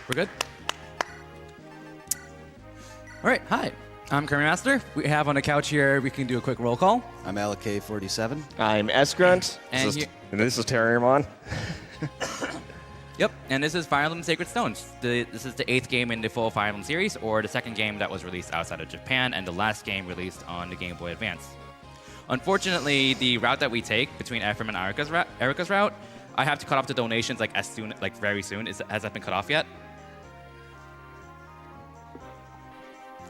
We're good? All right, hi. I'm Kermit Master. We have on the couch here, we can do a quick roll call. I'm Alak47. I'm S-Grunt. And This is Terriermon. Yep, and this is Fire Emblem Sacred Stones. This is the 8th game in the full Fire Emblem series, or the 2nd game that was released outside of Japan, and the last game released on the Game Boy Advance. Unfortunately, the route that we take between Ephraim and Erica's route, I have to cut off the donations very soon. Has that been cut off yet?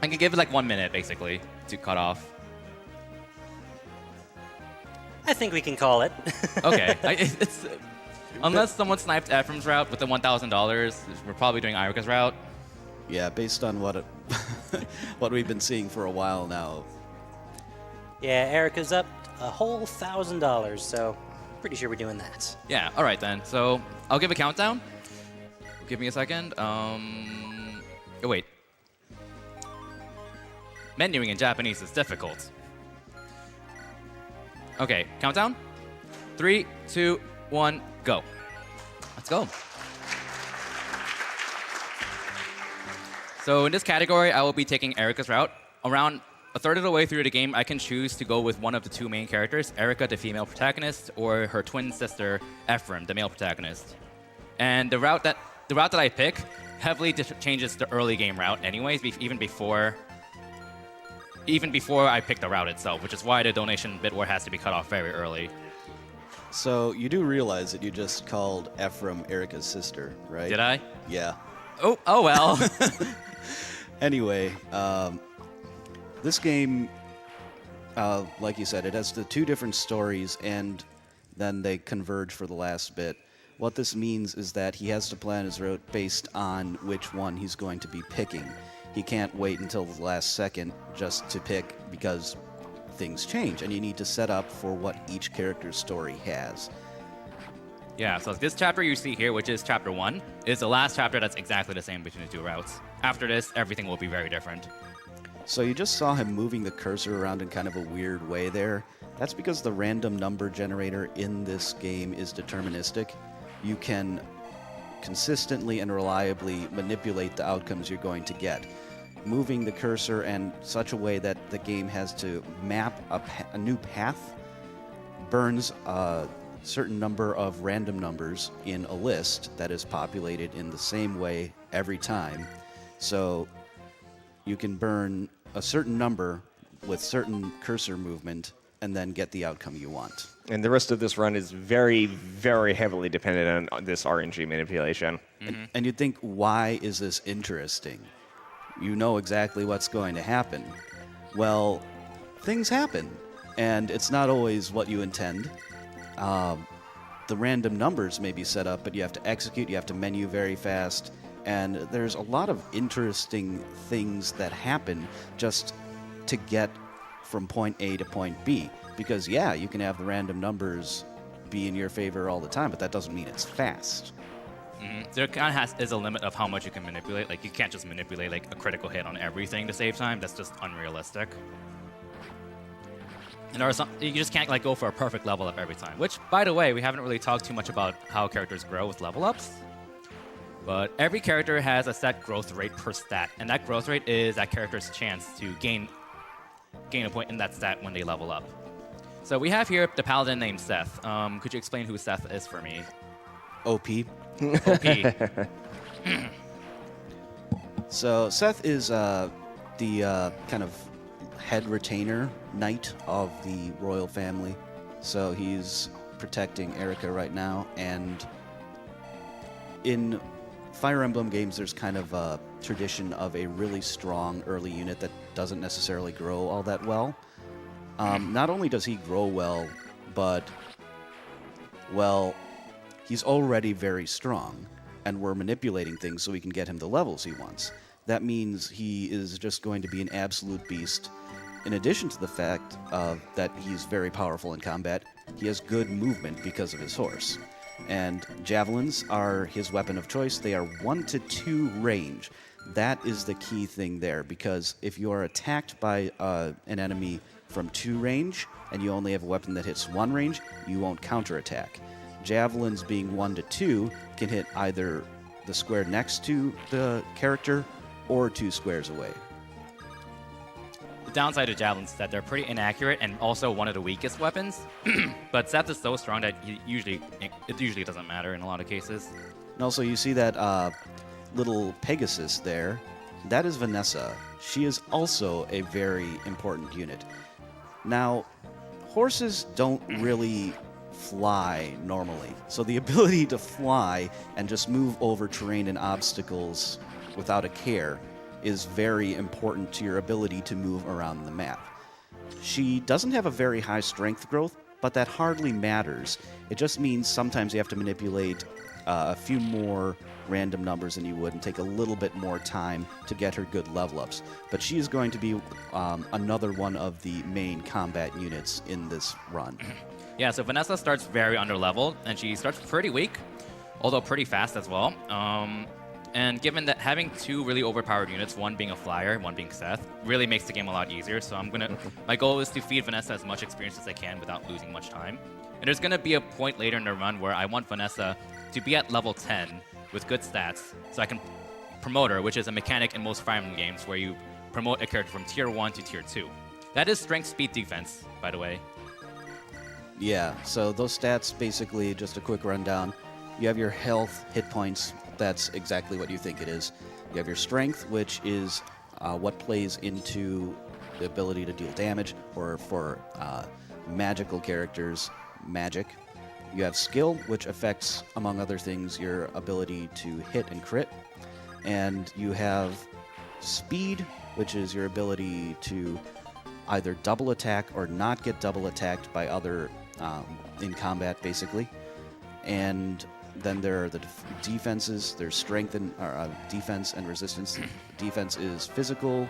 I can give it 1 minute, basically, to cut off. I think we can call it. Okay. Unless someone sniped Ephraim's route with the $1,000, we're probably doing Erica's route. Yeah, based on what what we've been seeing for a while now. Yeah, Erica's up a whole $1,000, so pretty sure we're doing that. Yeah, all right then. So I'll give a countdown. Give me a second. Oh, wait. Menuing in Japanese is difficult. Okay, countdown. 3, 2, 1, go. Let's go. So in this category, I will be taking Erica's route. Around a third of the way through the game, I can choose to go with one of the two main characters, Erica, the female protagonist, or her twin sister, Ephraim, the male protagonist. And the route that I pick heavily changes the early game route anyways, even before I pick the route itself, which is why the donation bit war has to be cut off very early. So you do realize that you just called Ephraim Erica's sister, right? Did I? Yeah. Oh well. Anyway, this game, like you said, it has the two different stories, and then they converge for the last bit. What this means is that he has to plan his route based on which one he's going to be picking. He can't wait until the last second just to pick, because things change, and you need to set up for what each character's story has. Yeah, so this chapter you see here, which is chapter 1, is the last chapter that's exactly the same between the two routes. After this, everything will be very different. So you just saw him moving the cursor around in kind of a weird way there. That's because the random number generator in this game is deterministic. You can consistently and reliably manipulate the outcomes you're going to get, moving the cursor in such a way that the game has to map a new path, burns a certain number of random numbers in a list that is populated in the same way every time. So you can burn a certain number with certain cursor movement and then get the outcome you want. And the rest of this run is very, very heavily dependent on this RNG manipulation. Mm-hmm. And you'd think, why is this interesting? You know exactly what's going to happen. Well, things happen, and it's not always what you intend. The random numbers may be set up, but you have to execute, you have to menu very fast, and there's a lot of interesting things that happen just to get from point A to point B. Because, yeah, you can have the random numbers be in your favor all the time, but that doesn't mean it's fast. Mm-hmm. There kind of is a limit of how much you can manipulate. You can't just manipulate a critical hit on everything to save time. That's just unrealistic. And there are you just can't go for a perfect level up every time. Which, by the way, we haven't really talked too much about how characters grow with level ups. But every character has a set growth rate per stat, and that growth rate is that character's chance to gain a point in that stat when they level up. So we have here the paladin named Seth. Could you explain who Seth is for me? OP. OP. So Seth is the kind of head retainer knight of the royal family. So he's protecting Erica right now. And in Fire Emblem games, there's kind of a tradition of a really strong early unit that doesn't necessarily grow all that well. Not only does he grow well, but, well, he's already very strong, and we're manipulating things so we can get him the levels he wants. That means he is just going to be an absolute beast. In addition to the fact that he's very powerful in combat, he has good movement because of his horse. And javelins are his weapon of choice. They are 1 to 2 range. That is the key thing there, because if you are attacked by an enemy from 2 range, and you only have a weapon that hits 1 range, you won't counterattack. Javelins being 1 to 2 can hit either the square next to the character or 2 squares away. The downside of javelins is that they're pretty inaccurate and also one of the weakest weapons. But Seth is so strong that it usually doesn't matter in a lot of cases. And also, you see that little Pegasus there. That is Vanessa. She is also a very important unit. Now, horses don't really fly normally. So the ability to fly and just move over terrain and obstacles without a care is very important to your ability to move around the map. She doesn't have a very high strength growth, but that hardly matters. It just means sometimes you have to manipulate a few more random numbers than you would and take a little bit more time to get her good level ups. But she is going to be another one of the main combat units in this run. Yeah, so Vanessa starts very underleveled, and she starts pretty weak, although pretty fast as well. And given that having 2 really overpowered units, one being a flyer, one being Seth, really makes the game a lot easier. So my goal is to feed Vanessa as much experience as I can without losing much time. And there's gonna be a point later in the run where I want Vanessa to be at level 10 with good stats, so I can promote her, which is a mechanic in most Fire Emblem games where you promote a character from tier 1 to tier 2. That is strength, speed, defense, by the way. Yeah, so those stats, basically, just a quick rundown. You have your health, hit points. That's exactly what you think it is. You have your strength, which is what plays into the ability to deal damage, or for magical characters, magic. You have skill, which affects, among other things, your ability to hit and crit. And you have speed, which is your ability to either double attack or not get double attacked by other in combat, basically. And then there are the defenses. There's strength and defense and resistance. Defense is physical,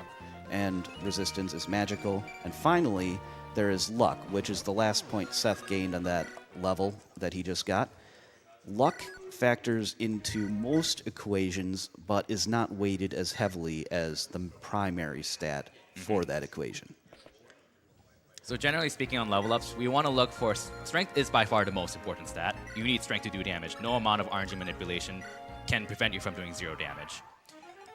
and resistance is magical. And finally, there is luck, which is the last point Seth gained on that level that he just got. Luck factors into most equations, but is not weighted as heavily as the primary stat for that equation. So generally speaking on level ups, we want to look for strength is by far the most important stat. You need strength to do damage. No amount of RNG manipulation can prevent you from doing 0 damage.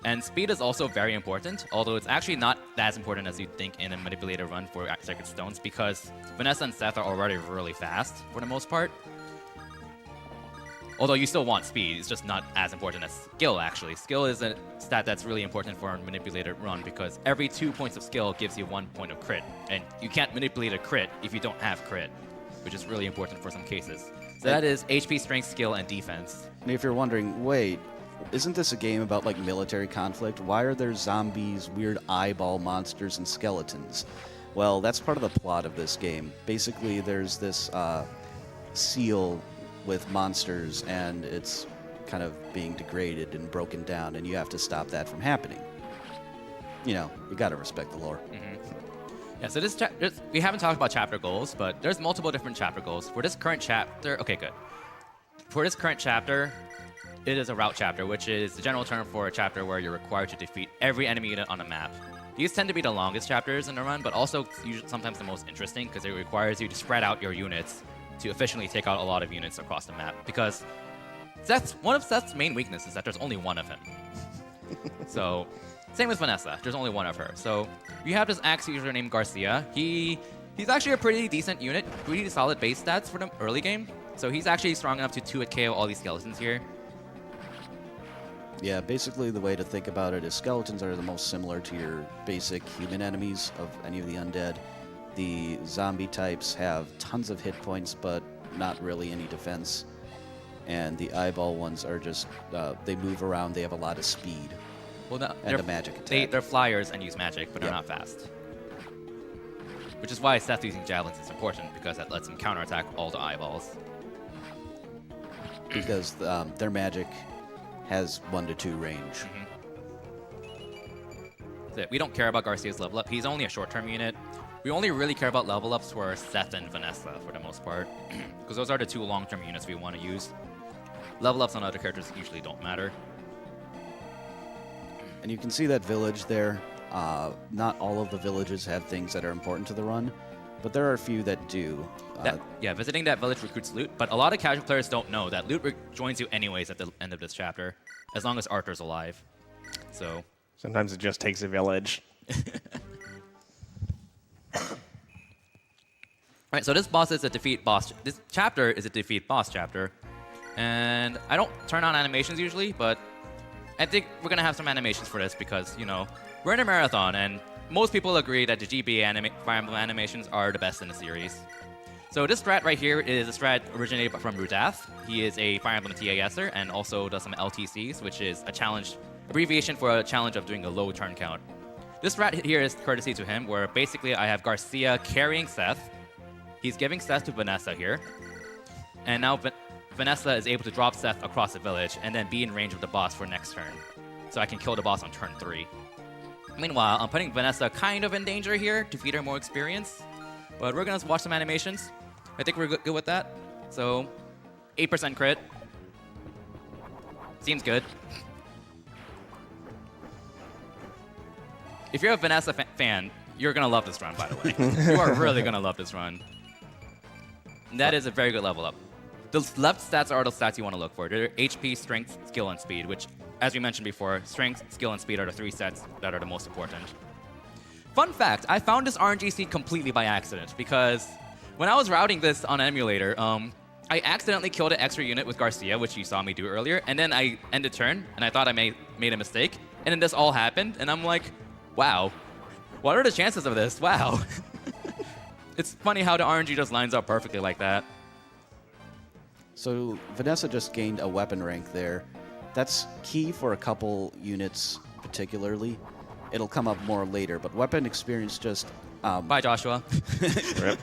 And speed is also very important, although it's actually not as important as you'd think in a manipulator run for Sacred Stones, because Vanessa and Seth are already really fast for the most part. Although you still want speed, it's just not as important as skill, actually. Skill is a stat that's really important for a manipulator run, because every 2 points of skill gives you 1 point of crit. And you can't manipulate a crit if you don't have crit, which is really important for some cases. So that is HP, strength, skill, and defense. And if you're wondering, wait, isn't this a game about like military conflict? Why are there zombies, weird eyeball monsters, and skeletons? Well, that's part of the plot of this game. Basically, there's this seal with monsters, and it's kind of being degraded and broken down, and you have to stop that from happening. You know, you gotta respect the lore. Yeah, so we haven't talked about chapter goals, but there's multiple different chapter goals. For this current chapter, okay, good. For this current chapter, it is a route chapter, which is the general term for a chapter where you're required to defeat every enemy unit on a map. These tend to be the longest chapters in the run, but also sometimes the most interesting, because it requires you to spread out your units to efficiently take out a lot of units across the map. Because one of Seth's main weaknesses is that there's only one of him. So, same with Vanessa. There's only one of her. So, you have this axe user named Garcia. He's actually a pretty decent unit, pretty solid base stats for the early game. So he's actually strong enough to 2-hit KO all these skeletons here. Yeah, basically the way to think about it is skeletons are the most similar to your basic human enemies of any of the undead. The zombie types have tons of hit points, but not really any defense. And the eyeball ones are just, they move around, they have a lot of speed. Well, no, and a magic attack. They're flyers and use magic, but they're not fast. Which is why Seth using javelins is important, because that lets him counterattack all the eyeballs. Because their magic has 1 to 2 range. So we don't care about Garcia's level up. He's only a short-term unit. We only really care about level ups for Seth and Vanessa for the most part, because those are the 2 long-term units we want to use. Level ups on other characters usually don't matter. And you can see that village there. Not all of the villages have things that are important to the run, but there are a few that do. Yeah, visiting that village recruits loot, but a lot of casual players don't know that loot joins you anyways at the end of this chapter, as long as Arthur's alive. So Sometimes it just takes a village. Alright, so this boss is a defeat boss. This chapter is a defeat boss chapter. And I don't turn on animations usually, but I think we're going to have some animations for this because, you know, we're in a marathon and most people agree that the GB Fire Emblem animations are the best in the series. So this strat right here is a strat originated from Rudath. He is a Fire Emblem TASer and also does some LTCs, which is a challenge, abbreviation for a challenge of doing a low turn count. This strat here is courtesy to him, where basically I have Garcia carrying Seth. He's giving Seth to Vanessa here. And now Vanessa is able to drop Seth across the village and then be in range of the boss for next turn. So I can kill the boss on turn 3. Meanwhile, I'm putting Vanessa kind of in danger here to feed her more experience. But we're going to watch some animations. I think we're good with that. So, 8% crit. Seems good. If you're a Vanessa fan, you're going to love this run, by the way. You are really going to love this run. And that is a very good level up. The left stats are the stats you want to look for. They're HP, strength, skill, and speed, which, as we mentioned before, strength, skill, and speed are the 3 sets that are the most important. Fun fact, I found this RNG seed completely by accident, because when I was routing this on emulator, I accidentally killed an extra unit with Garcia, which you saw me do earlier, and then I ended turn, and I thought I made a mistake, and then this all happened, and I'm like, wow, what are the chances of this? Wow. It's funny how the RNG just lines up perfectly like that. So Vanessa just gained a weapon rank there. That's key for a couple units particularly. It'll come up more later, but weapon experience just... Bye, Joshua. Rip.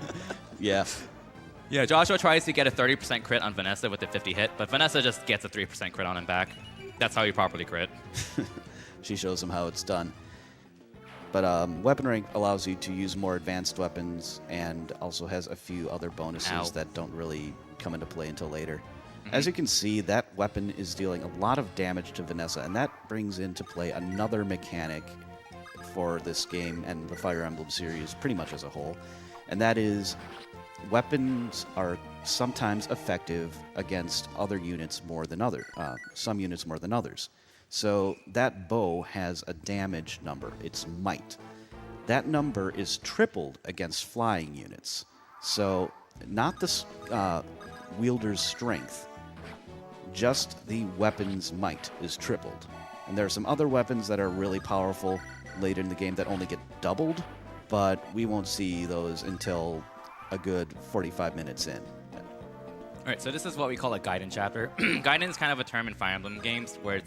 Yeah. Yeah, Joshua tries to get a 30% crit on Vanessa with the 50 hit, but Vanessa just gets a 3% crit on him back. That's how you properly crit. She shows him how it's done. But weapon rank allows you to use more advanced weapons and also has a few other bonuses that don't really come into play until later. As you can see, that weapon is dealing a lot of damage to Vanessa, and that brings into play another mechanic for this game and the Fire Emblem series pretty much as a whole, and that is weapons are sometimes effective against other units more than some units more than others. So that bow has a damage number, its might. That number is tripled against flying units. So not the wielder's strength, just the weapon's might is tripled. And there are some other weapons that are really powerful later in the game that only get doubled, but we won't see those until a good 45 minutes in. All right, so this is what we call a Gaiden chapter. Gaiden is kind of a term in Fire Emblem games where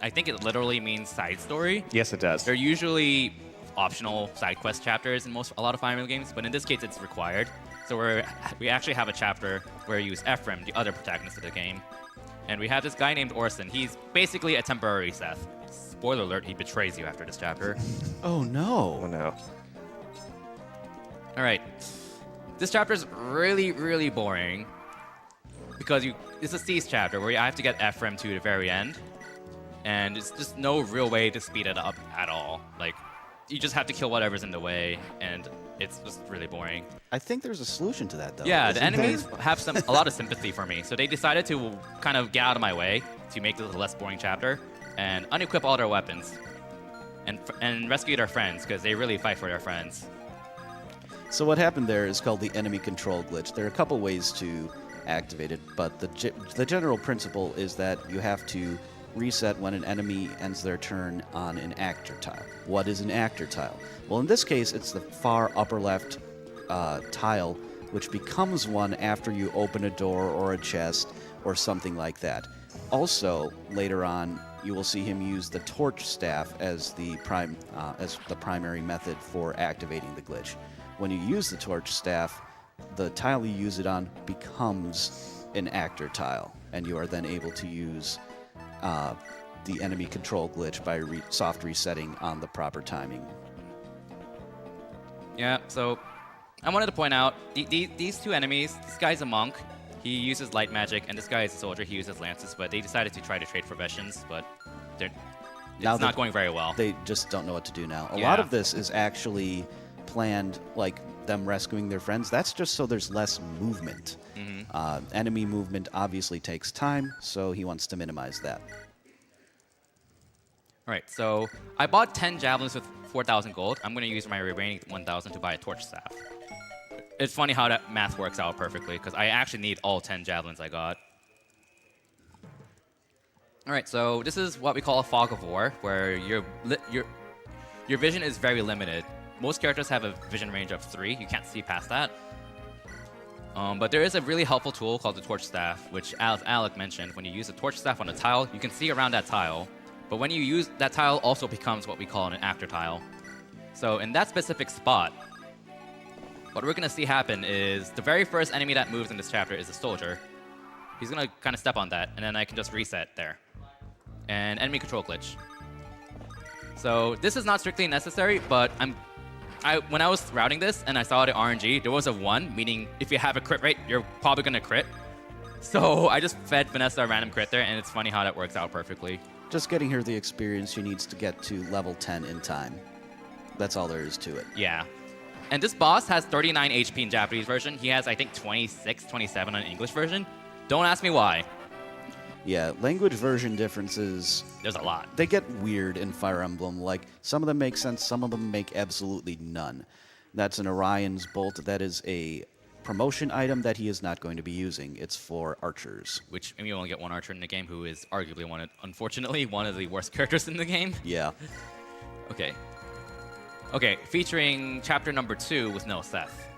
I think it literally means side story. Yes, it does. They're usually optional side quest chapters in a lot of Fire Emblem games, but in this case, it's required. So we actually have a chapter where we use Ephraim, the other protagonist of the game. And we have this guy named Orson. He's basically a temporary Seth. Spoiler alert, he betrays you after this chapter. Oh no. Oh no. All right. This chapter is really, really boring because it's a Cease chapter where I have to get Ephraim to the very end. And it's just no real way to speed it up at all. Like, you just have to kill whatever's in the way, and it's just really boring. I think there's a solution to that, though. Yeah, the isn't there? enemies have a lot of sympathy for me, so they decided to kind of get out of my way to make this a less boring chapter and unequip all their weapons and rescue their friends, because they really fight for their friends. So what happened there is called the enemy control glitch. There are a couple ways to activate it, but the general principle is that you have to reset when an enemy ends their turn on an actor tile. What is an actor tile? Well, in this case, it's the far upper left tile, which becomes one after you open a door or a chest or something like that. Also, later on, you will see him use the torch staff as the primary method for activating the glitch. When you use the torch staff, the tile you use it on becomes an actor tile, and you are then able to use the enemy control glitch by soft resetting on the proper timing. Yeah, so I wanted to point out these two enemies. This guy's a monk. He uses light magic, and this guy is a soldier. He uses lances, but they decided to try to trade professions, but it's not going very well. They just don't know what to do now. A Yeah. lot of this is actually planned, like them rescuing their friends. That's just so there's less movement. Enemy movement obviously takes time, so he wants to minimize that. All right, so I bought 10 javelins with 4,000 gold. I'm going to use my remaining 1,000 to buy a torch staff. It's funny how that math works out perfectly, because I actually need all 10 javelins I got. All right, so this is what we call a fog of war, where your vision is very limited. Most characters have a vision range of 3. You can't see past that. But there is a really helpful tool called the torch staff, which, as Alec mentioned, when you use the torch staff on a tile, you can see around that tile. But when you use that tile, also becomes what we call an actor tile. So in that specific spot, what we're going to see happen is the very first enemy that moves in this chapter is a soldier. He's going to kind of step on that, and then I can just reset there. And enemy control glitch. So this is not strictly necessary, but when I was routing this and I saw the RNG, there was a 1, meaning if you have a crit rate, you're probably going to crit. So I just fed Vanessa a random crit there, and it's funny how that works out perfectly. Just getting her the experience she needs to get to level 10 in time. That's all there is to it. Yeah. And this boss has 39 HP in Japanese version. He has, I think, 26, 27 on English version. Don't ask me why. Yeah, language version differences, There's a lot. they get weird in Fire Emblem. Like, some of them make sense, some of them make absolutely none. That's an Orion's Bolt. That is a promotion item that he is not going to be using. It's for archers. Which, I mean, you only get one archer in the game who is arguably unfortunately, one of the worst characters in the game. Yeah. Okay. Okay, featuring chapter number 2 with no Seth.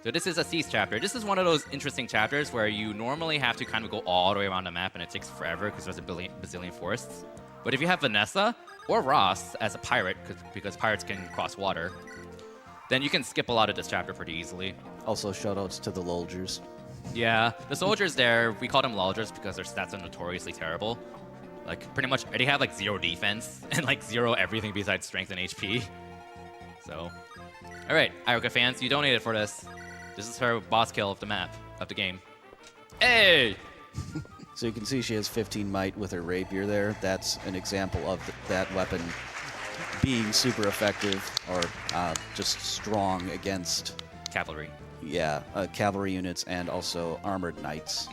So this is a Cease chapter. This is one of those interesting chapters where you normally have to kind of go all the way around the map and it takes forever because there's a bazillion forests. But if you have Vanessa or Ross as a pirate, because pirates can cross water, then you can skip a lot of this chapter pretty easily. Also, shoutouts to the Lolgers. Yeah, the soldiers there, we call them Lolgers because their stats are notoriously terrible. Like, pretty much, they have like 0 defense and like 0 everything besides strength and HP. So, alright, Iroka fans, you donated for this. This is her boss kill of the map, of the game. Hey! So you can see she has 15 might with her rapier there. That's an example of that weapon being super effective or just strong against Cavalry. cavalry units and also armored knights.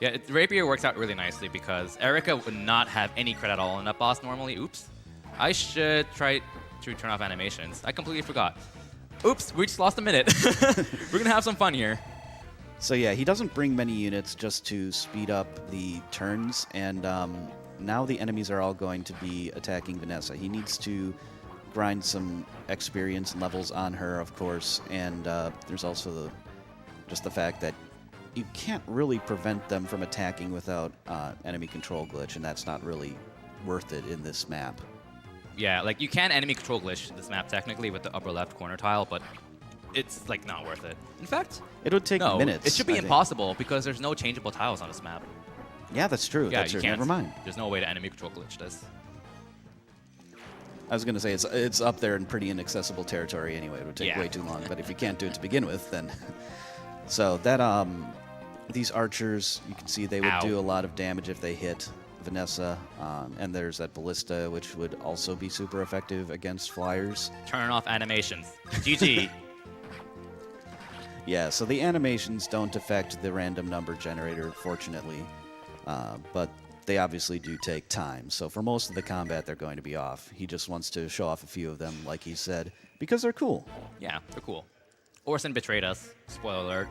Yeah, rapier works out really nicely because Erica would not have any crit at all in that boss normally. Oops. I should try to turn off animations. I completely forgot. Oops, we just lost a minute. We're going to have some fun here. So yeah, he doesn't bring many units just to speed up the turns, and now the enemies are all going to be attacking Vanessa. He needs to grind some experience and levels on her, of course, and there's also just the fact that you can't really prevent them from attacking without enemy control glitch, and that's not really worth it in this map. Yeah, like you can enemy control glitch this map technically with the upper left corner tile, but it's like not worth it. In fact, It would take no, minutes. it should be I think. impossible because there's no changeable tiles on this map. Yeah, that's true. Yeah, that's you true. can't. Never mind. There's no way to enemy control glitch this. I was going to say it's up there in pretty inaccessible territory anyway. It would take Yeah. way too long. But if you can't do it to begin with, then so that these archers, you can see they would Ow. do a lot of damage if they hit Vanessa, and there's that ballista, which would also be super effective against flyers. Turn off animations. GG. Yeah, so the animations don't affect the random number generator, fortunately, but they obviously do take time. So for most of the combat, they're going to be off. He just wants to show off a few of them, like he said, because they're cool. Yeah, they're cool. Orson betrayed us. Spoiler alert.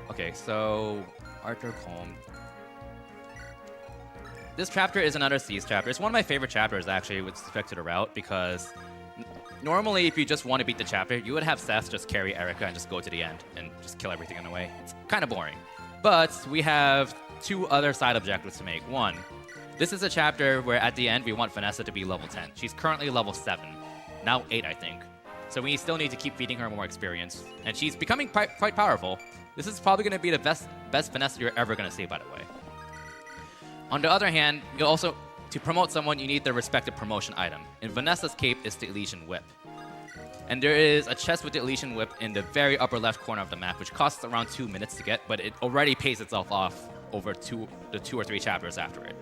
Okay, so Arthur Colm. This chapter is another Cease chapter. It's one of my favorite chapters, actually, with respect to the route, because normally, if you just want to beat the chapter, you would have Seth just carry Erica and just go to the end and just kill everything in the way. It's kind of boring. But we have 2 other side objectives to make. 1, this is a chapter where at the end, we want Vanessa to be level 10. She's currently level 7. Now 8, I think. So we still need to keep feeding her more experience. And she's becoming quite powerful. This is probably going to be the best Vanessa you're ever going to see, by the way. On the other hand, you also, to promote someone, you need their respective promotion item. In Vanessa's cape is the Elysian Whip. And there is a chest with the Elysian Whip in the very upper left corner of the map, which costs around 2 minutes to get, but it already pays itself off over the 2 or 3 chapters after it.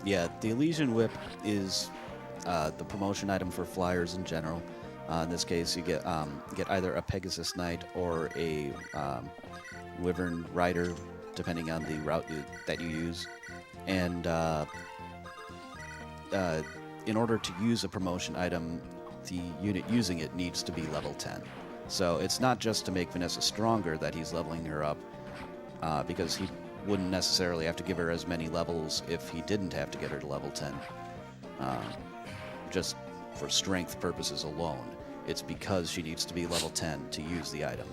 Yeah, the Elysian Whip is the promotion item for flyers in general. In this case, you get either a Pegasus Knight or a Wyvern Rider, depending on the route that you use. And in order to use a promotion item, the unit using it needs to be level 10. So it's not just to make Vanessa stronger that he's leveling her up, because he wouldn't necessarily have to give her as many levels if he didn't have to get her to level 10. Just for strength purposes alone. It's because she needs to be level 10 to use the item.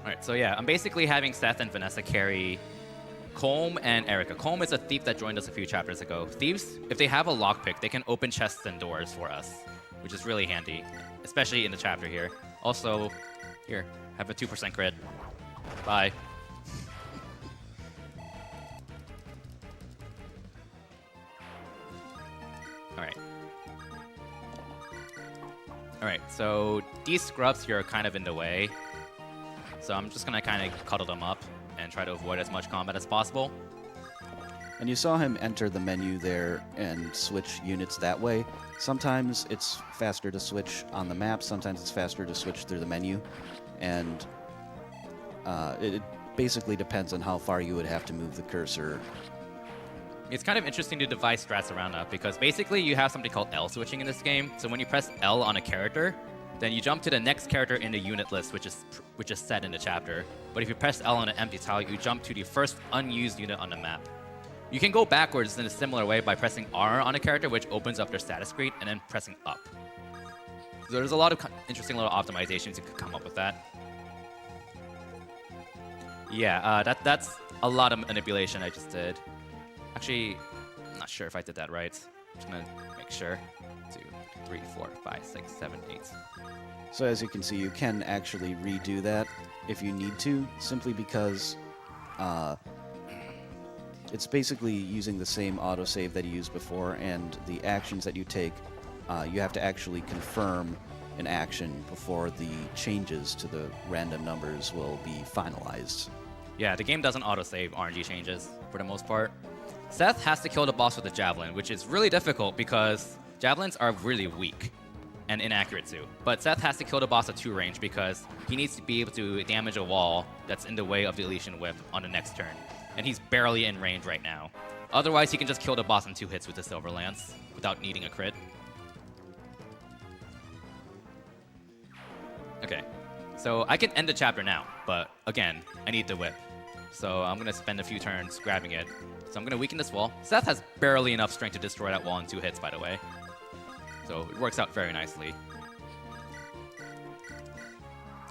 Alright, so yeah, I'm basically having Seth and Vanessa carry Colm and Erica. Colm is a thief that joined us a few chapters ago. Thieves, if they have a lockpick, they can open chests and doors for us, which is really handy, especially in the chapter here. Also, here, have a 2% crit. Bye. Alright. Alright, so these scrubs here are kind of in the way. So I'm just gonna kind of cuddle them up and try to avoid as much combat as possible. And you saw him enter the menu there and switch units that way. Sometimes it's faster to switch on the map, sometimes it's faster to switch through the menu. And it basically depends on how far you would have to move the cursor. It's kind of interesting to devise strats around that because basically you have something called L switching in this game. So when you press L on a character, then you jump to the next character in the unit list, which is set in the chapter. But if you press L on an empty tile, you jump to the first unused unit on the map. You can go backwards in a similar way by pressing R on a character, which opens up their status screen, and then pressing up. So there's a lot of interesting little optimizations you could come up with that. Yeah, that's a lot of manipulation I just did. Actually, I'm not sure if I did that right. I'm just gonna make sure. 2, 3, 4, 5, 6, 7, 8. So as you can see, you can actually redo that if you need to, simply because it's basically using the same autosave that you used before, and the actions that you take, you have to actually confirm an action before the changes to the random numbers will be finalized. Yeah, the game doesn't autosave RNG changes for the most part. Seth has to kill the boss with a javelin, which is really difficult because javelins are really weak and inaccurate too. But Seth has to kill the boss at 2 range because he needs to be able to damage a wall that's in the way of the Elysian Whip on the next turn. And he's barely in range right now. Otherwise, he can just kill the boss in 2 hits with the Silver Lance without needing a crit. Okay, so I can end the chapter now, but again, I need the whip. So I'm gonna spend a few turns grabbing it. So I'm gonna weaken this wall. Seth has barely enough strength to destroy that wall in 2 hits, by the way. So it works out very nicely.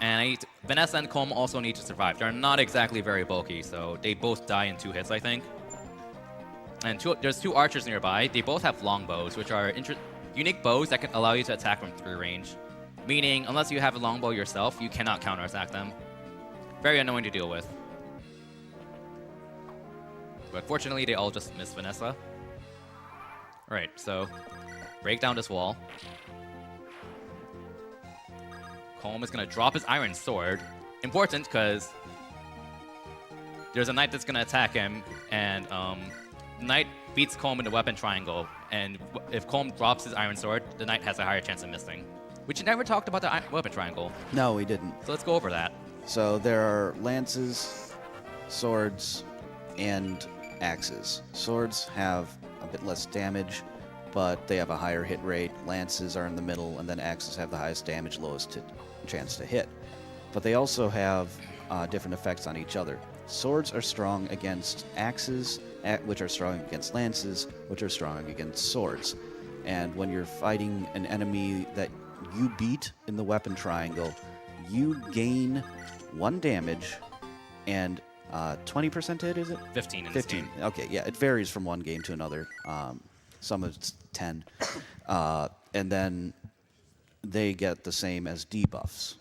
And Vanessa and Colm also need to survive. They're not exactly very bulky, so they both die in 2 hits, I think. And there's 2 archers nearby. They both have longbows, which are unique bows that can allow you to attack from 3 range. Meaning, unless you have a longbow yourself, you cannot counterattack them. Very annoying to deal with. But fortunately, they all just miss Vanessa. Alright, so break down this wall. Colm is going to drop his iron sword. Important, because there's a knight that's going to attack him, and the knight beats Colm in the weapon triangle, and if Colm drops his iron sword, the knight has a higher chance of missing. Which never talked about the weapon triangle. No, we didn't. So let's go over that. So there are lances, swords, and axes. Swords have a bit less damage, but they have a higher hit rate. Lances are in the middle, and then axes have the highest damage, lowest chance to hit. But they also have different effects on each other. Swords are strong against axes, which are strong against lances, which are strong against swords. And when you're fighting an enemy that you beat in the weapon triangle, you gain 1 damage and 20% hit, is it? 15 in 15. this game. Okay, yeah, it varies from one game to another. Some of it's 10. And then they get the same as debuffs.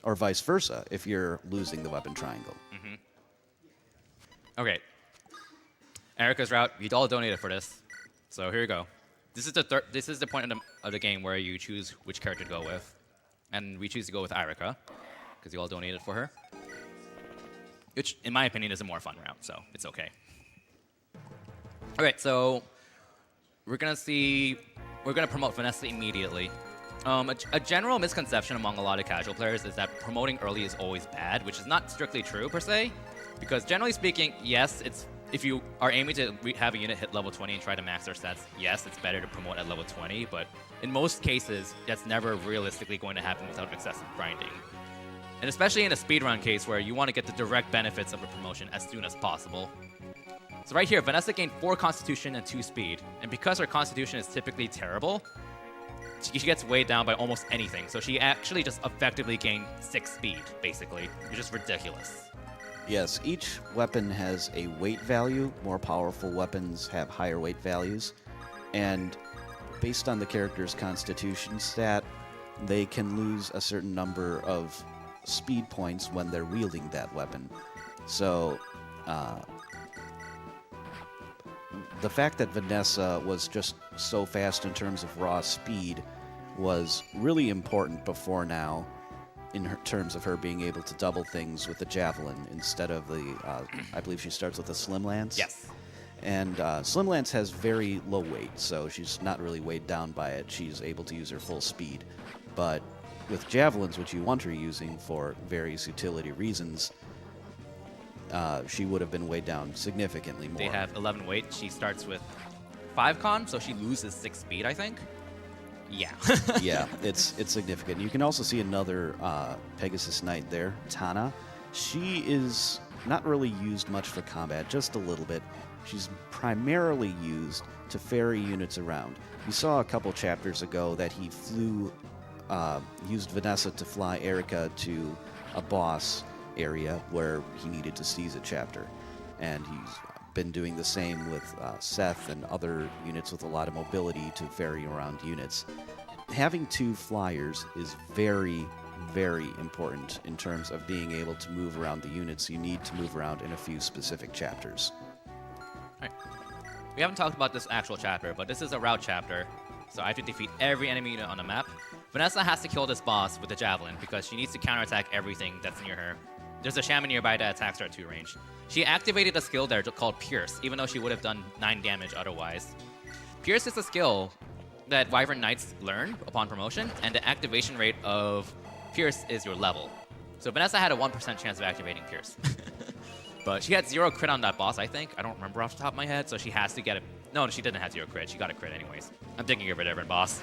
Or vice versa, if you're losing the weapon triangle. Mm-hmm. Okay. Erica's route, you all donated for this. So here you go. This is the point of the game where you choose which character to go with. And we choose to go with Erica, because you all donated for her. Which, in my opinion, is a more fun route, so it's okay. Alright, so we're we're going to promote Vanessa immediately. A general misconception among a lot of casual players is that promoting early is always bad, which is not strictly true per se, because generally speaking, yes, if you are aiming to have a unit hit level 20 and try to max their stats, yes, it's better to promote at level 20, but in most cases, that's never realistically going to happen without excessive grinding. And especially in a speedrun case where you want to get the direct benefits of a promotion as soon as possible. So right here, Vanessa gained 4 Constitution and 2 Speed, and because her Constitution is typically terrible, she gets weighed down by almost anything, so she actually just effectively gained 6 Speed, basically, which is ridiculous. Yes, each weapon has a weight value. More powerful weapons have higher weight values. And based on the character's constitution stat, they can lose a certain number of speed points when they're wielding that weapon. So, the fact that Vanessa was just so fast in terms of raw speed was really important before now, in terms of her being able to double things with the javelin instead of the, I believe she starts with a slim lance. Yes. And slim lance has very low weight, so she's not really weighed down by it. She's able to use her full speed. But with javelins, which you want her using for various utility reasons, she would have been weighed down significantly more. They have 11 weight. She starts with 5 con, so she loses 6 speed, I think. Yeah. Yeah, it's significant. You can also see another Pegasus Knight there, Tana. She is not really used much for combat, just a little bit. She's primarily used to ferry units around. You saw a couple chapters ago that he used Vanessa to fly Erica to a boss area where he needed to seize a chapter. And he's been doing the same with Seth and other units with a lot of mobility to ferry around units. Having 2 flyers is very, very important in terms of being able to move around the units you need to move around in a few specific chapters. Alright. We haven't talked about this actual chapter, but this is a route chapter, so I have to defeat every enemy unit on the map. Vanessa has to kill this boss with a javelin because she needs to counterattack everything that's near her. There's a shaman nearby that attacks her at 2 range. She activated a skill there called Pierce, even though she would have done 9 damage otherwise. Pierce is a skill that Wyvern Knights learn upon promotion, and the activation rate of Pierce is your level. So Vanessa had a 1% chance of activating Pierce. But she had 0 crit on that boss, I think. I don't remember off the top of my head, so she has to get it. No, she didn't have 0 crit. She got a crit anyways. I'm thinking of a different boss.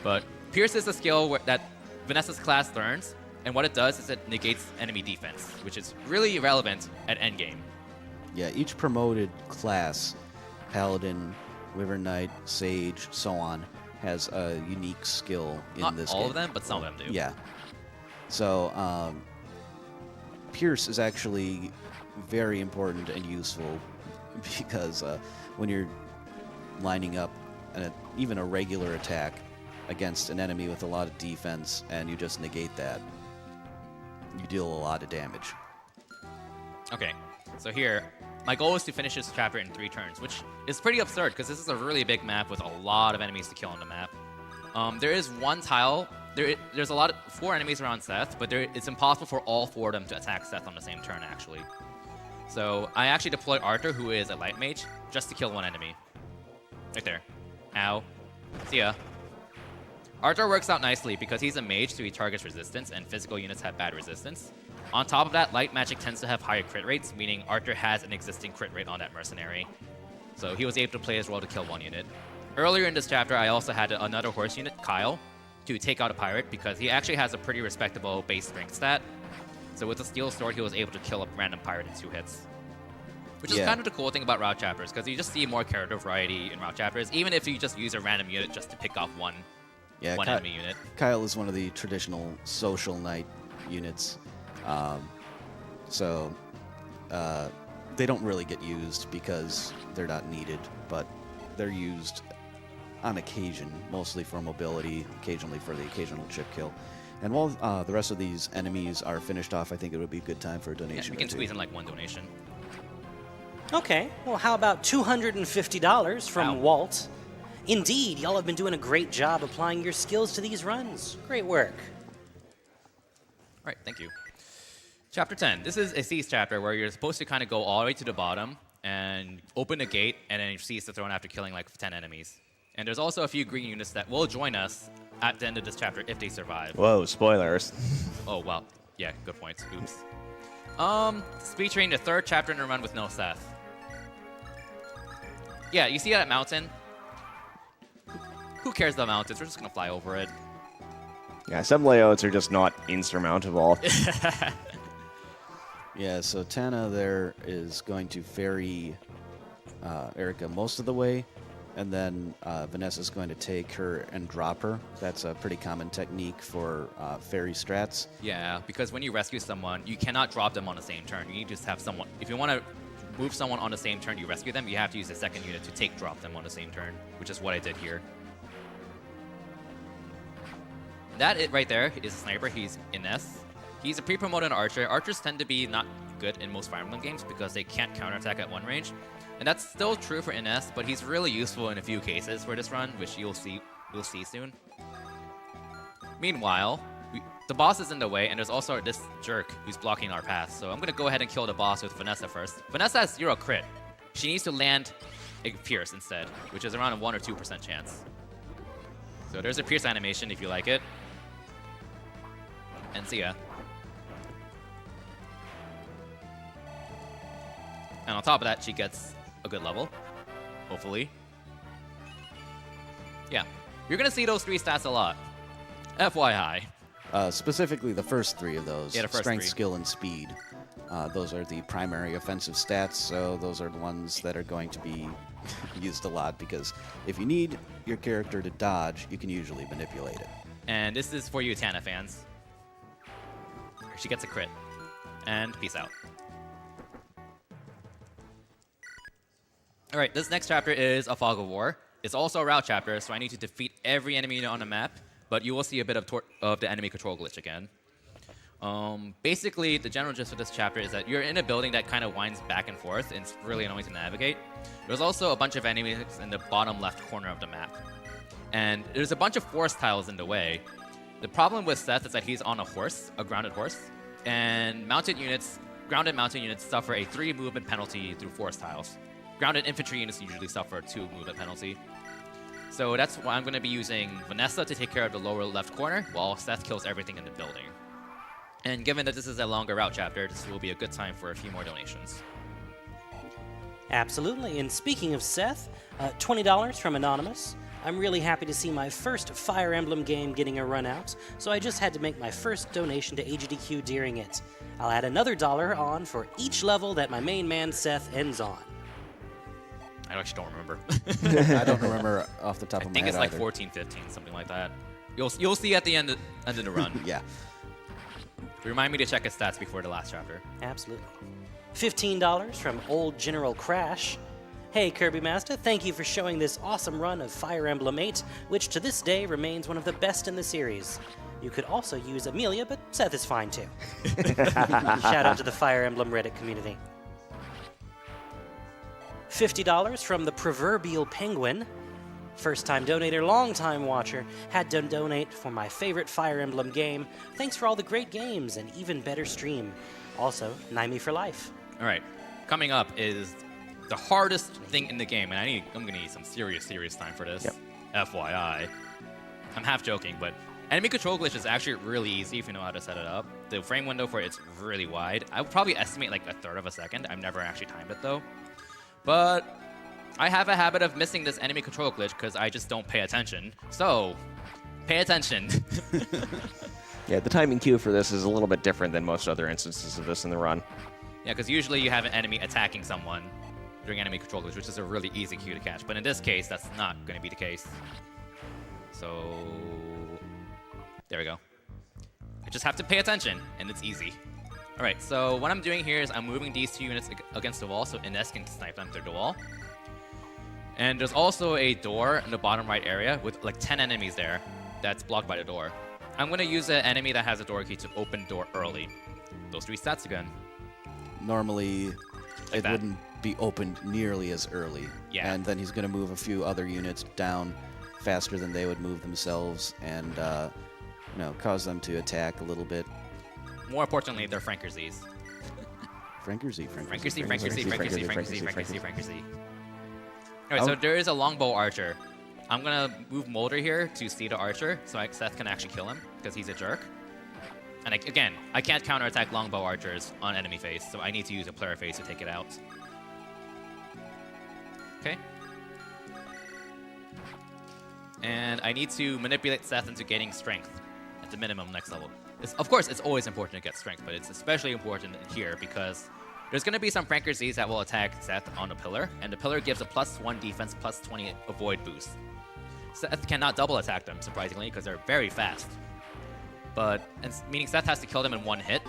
But Pierce is a skill that Vanessa's class learns, and what it does is it negates enemy defense, which is really relevant at endgame. Yeah, each promoted class, Paladin, Wyvern Knight, Sage, so on, has a unique skill in this game. Not all of them, but some of them do. Yeah. So, Pierce is actually very important and useful because when you're lining up even a regular attack against an enemy with a lot of defense and you just negate that, you deal a lot of damage. Okay, so here, my goal is to finish this chapter in 3 turns, which is pretty absurd because this is a really big map with a lot of enemies to kill on the map. There is one tile. There's 4 enemies around Seth, but it's impossible for all 4 of them to attack Seth on the same turn, actually. So I actually deployed Arthur, who is a light mage, just to kill 1 enemy. Right there. Ow. See ya. Arthur works out nicely because he's a mage, so he targets resistance, and physical units have bad resistance. On top of that, light magic tends to have higher crit rates, meaning Arthur has an existing crit rate on that mercenary. So he was able to play his role to kill 1 unit. Earlier in this chapter, I also had another horse unit, Kyle, to take out a pirate because he actually has a pretty respectable base strength stat. So with a steel sword, he was able to kill a random pirate in 2 hits. Which is kind of the cool thing about route chapters, because you just see more character variety in route chapters, even if you just use a random unit just to pick off one enemy unit. Kyle is one of the traditional social knight units. So they don't really get used because they're not needed, but they're used on occasion, mostly for mobility, occasionally for the occasional chip kill. And while the rest of these enemies are finished off, I think it would be a good time for a donation. Yeah, we can squeeze in like 1 donation. Okay, well, how about $250 from Walt? Indeed, y'all have been doing a great job applying your skills to these runs. Great work. All right, thank you. Chapter 10. This is a Seize chapter where you're supposed to kind of go all the way to the bottom and open a gate and then seize the throne after killing like 10 enemies. And there's also a few green units that will join us at the end of this chapter if they survive. Whoa, spoilers. Oh, wow. Yeah, good points. Oops. Featuring the 3rd chapter in the run with no Seth. Yeah, you see that mountain? Who cares about mountains? We're just gonna fly over it. Yeah, some layouts are just not insurmountable. Yeah, so Tana there is going to ferry Erica most of the way, and then Vanessa's going to take her and drop her. That's a pretty common technique for ferry strats. Yeah, because when you rescue someone, you cannot drop them on the same turn. You need to just have someone. If you want to move someone on the same turn you rescue them, you have to use a second unit to drop them on the same turn, which is what I did here. That right there is a sniper. He's Ines. He's a pre-promoted archer. Archers tend to be not good in most Fire Emblem games because they can't counterattack at one range. And that's still true for Ines, but he's really useful in a few cases for this run, which we'll see soon. Meanwhile, the boss is in the way, and there's also this jerk who's blocking our path. So I'm going to go ahead and kill the boss with Vanessa first. Vanessa has 0 crit. She needs to land a Pierce instead, which is around a 1 or 2% chance. So there's a Pierce animation if you like it. And see ya. And on top of that, she gets a good level. Hopefully. Yeah. You're going to see those 3 stats a lot. FYI. Specifically, the first 3 of those. Yeah, the first Strength, 3. skill, and speed. Those are the primary offensive stats, so those are the ones that are going to be used a lot, because if you need your character to dodge, you can usually manipulate it. And this is for you, Tana fans. She gets a crit. And peace out. Alright, this next chapter is a Fog of War. It's also a route chapter, so I need to defeat every enemy unit on the map, but you will see a bit of the enemy control glitch again. Basically, the general gist of this chapter is that you're in a building that kind of winds back and forth, and it's really annoying to navigate. There's also a bunch of enemies in the bottom left corner of the map. And there's a bunch of forest tiles in the way. The problem with Seth is that he's on a horse, a grounded horse, and grounded mounted units suffer a 3 movement penalty through forest tiles. Grounded infantry units usually suffer a 2 movement penalty. So that's why I'm going to be using Vanessa to take care of the lower left corner, while Seth kills everything in the building. And given that this is a longer route chapter, this will be a good time for a few more donations. Absolutely. And speaking of Seth, $20 from Anonymous. I'm really happy to see my first Fire Emblem game getting a run out, so I just had to make my first donation to AGDQ during it. I'll add another $1 on for each level that my main man Seth ends on. I actually don't remember. I don't remember off the top of my head I think it's like either. 14, 15, something like that. You'll see at the end of the run. Yeah. Remind me to check his stats before the last chapter. Absolutely. $15 from Old General Crash. Hey, Kirby Master, thank you for showing this awesome run of Fire Emblem 8, which to this day remains one of the best in the series. You could also use Amelia, but Seth is fine too. Shout out to the Fire Emblem Reddit community. $50 from the Proverbial Penguin. First-time donator, long-time watcher, had to donate for my favorite Fire Emblem game. Thanks for all the great games and even better stream. Also, Naimi for life. All right, coming up is the hardest thing in the game, and I'm gonna need some serious time for this. Yep. FYI. I'm half joking, but enemy control glitch is actually really easy if you know how to set it up. The frame window for it's really wide. I would probably estimate like 1/3 of a second. I've never actually timed it though. But I have a habit of missing this enemy control glitch because I just don't pay attention. So, pay attention. Yeah, the timing queue for this is a little bit different than most other instances of this in the run. Yeah, because usually you have an enemy attacking someone during enemy control glitch, which is a really easy cue to catch. But in this case, that's not going to be the case. So, there we go. I just have to pay attention, and it's easy. All right, so what I'm doing here is I'm moving these 2 units against the wall, so Ines can snipe them through the wall. And there's also a door in the bottom right area with like 10 enemies there that's blocked by the door. I'm going to use an enemy that has a door key to open door early. Those 3 stats again. Normally, it that. wouldn't be opened nearly as early. Yeah. And then he's going to move a few other units down faster than they would move themselves, and cause them to attack a little bit. More importantly, they're Frankerz's. Frankerzy. Frankerzy. Alright, so there is a longbow archer. I'm gonna move Molder here to see the archer, so Seth can actually kill him because he's a jerk. And again, I can't counterattack longbow archers on enemy phase, so I need to use a player phase to take it out. Okay. And I need to manipulate Seth into gaining strength at the minimum next level. Of course, it's always important to get strength, but it's especially important here because there's going to be some Franker Z's that will attack Seth on the pillar, and the pillar gives a +1 defense, +20 avoid boost. Seth cannot double attack them, surprisingly, because they're very fast. Meaning Seth has to kill them in one hit,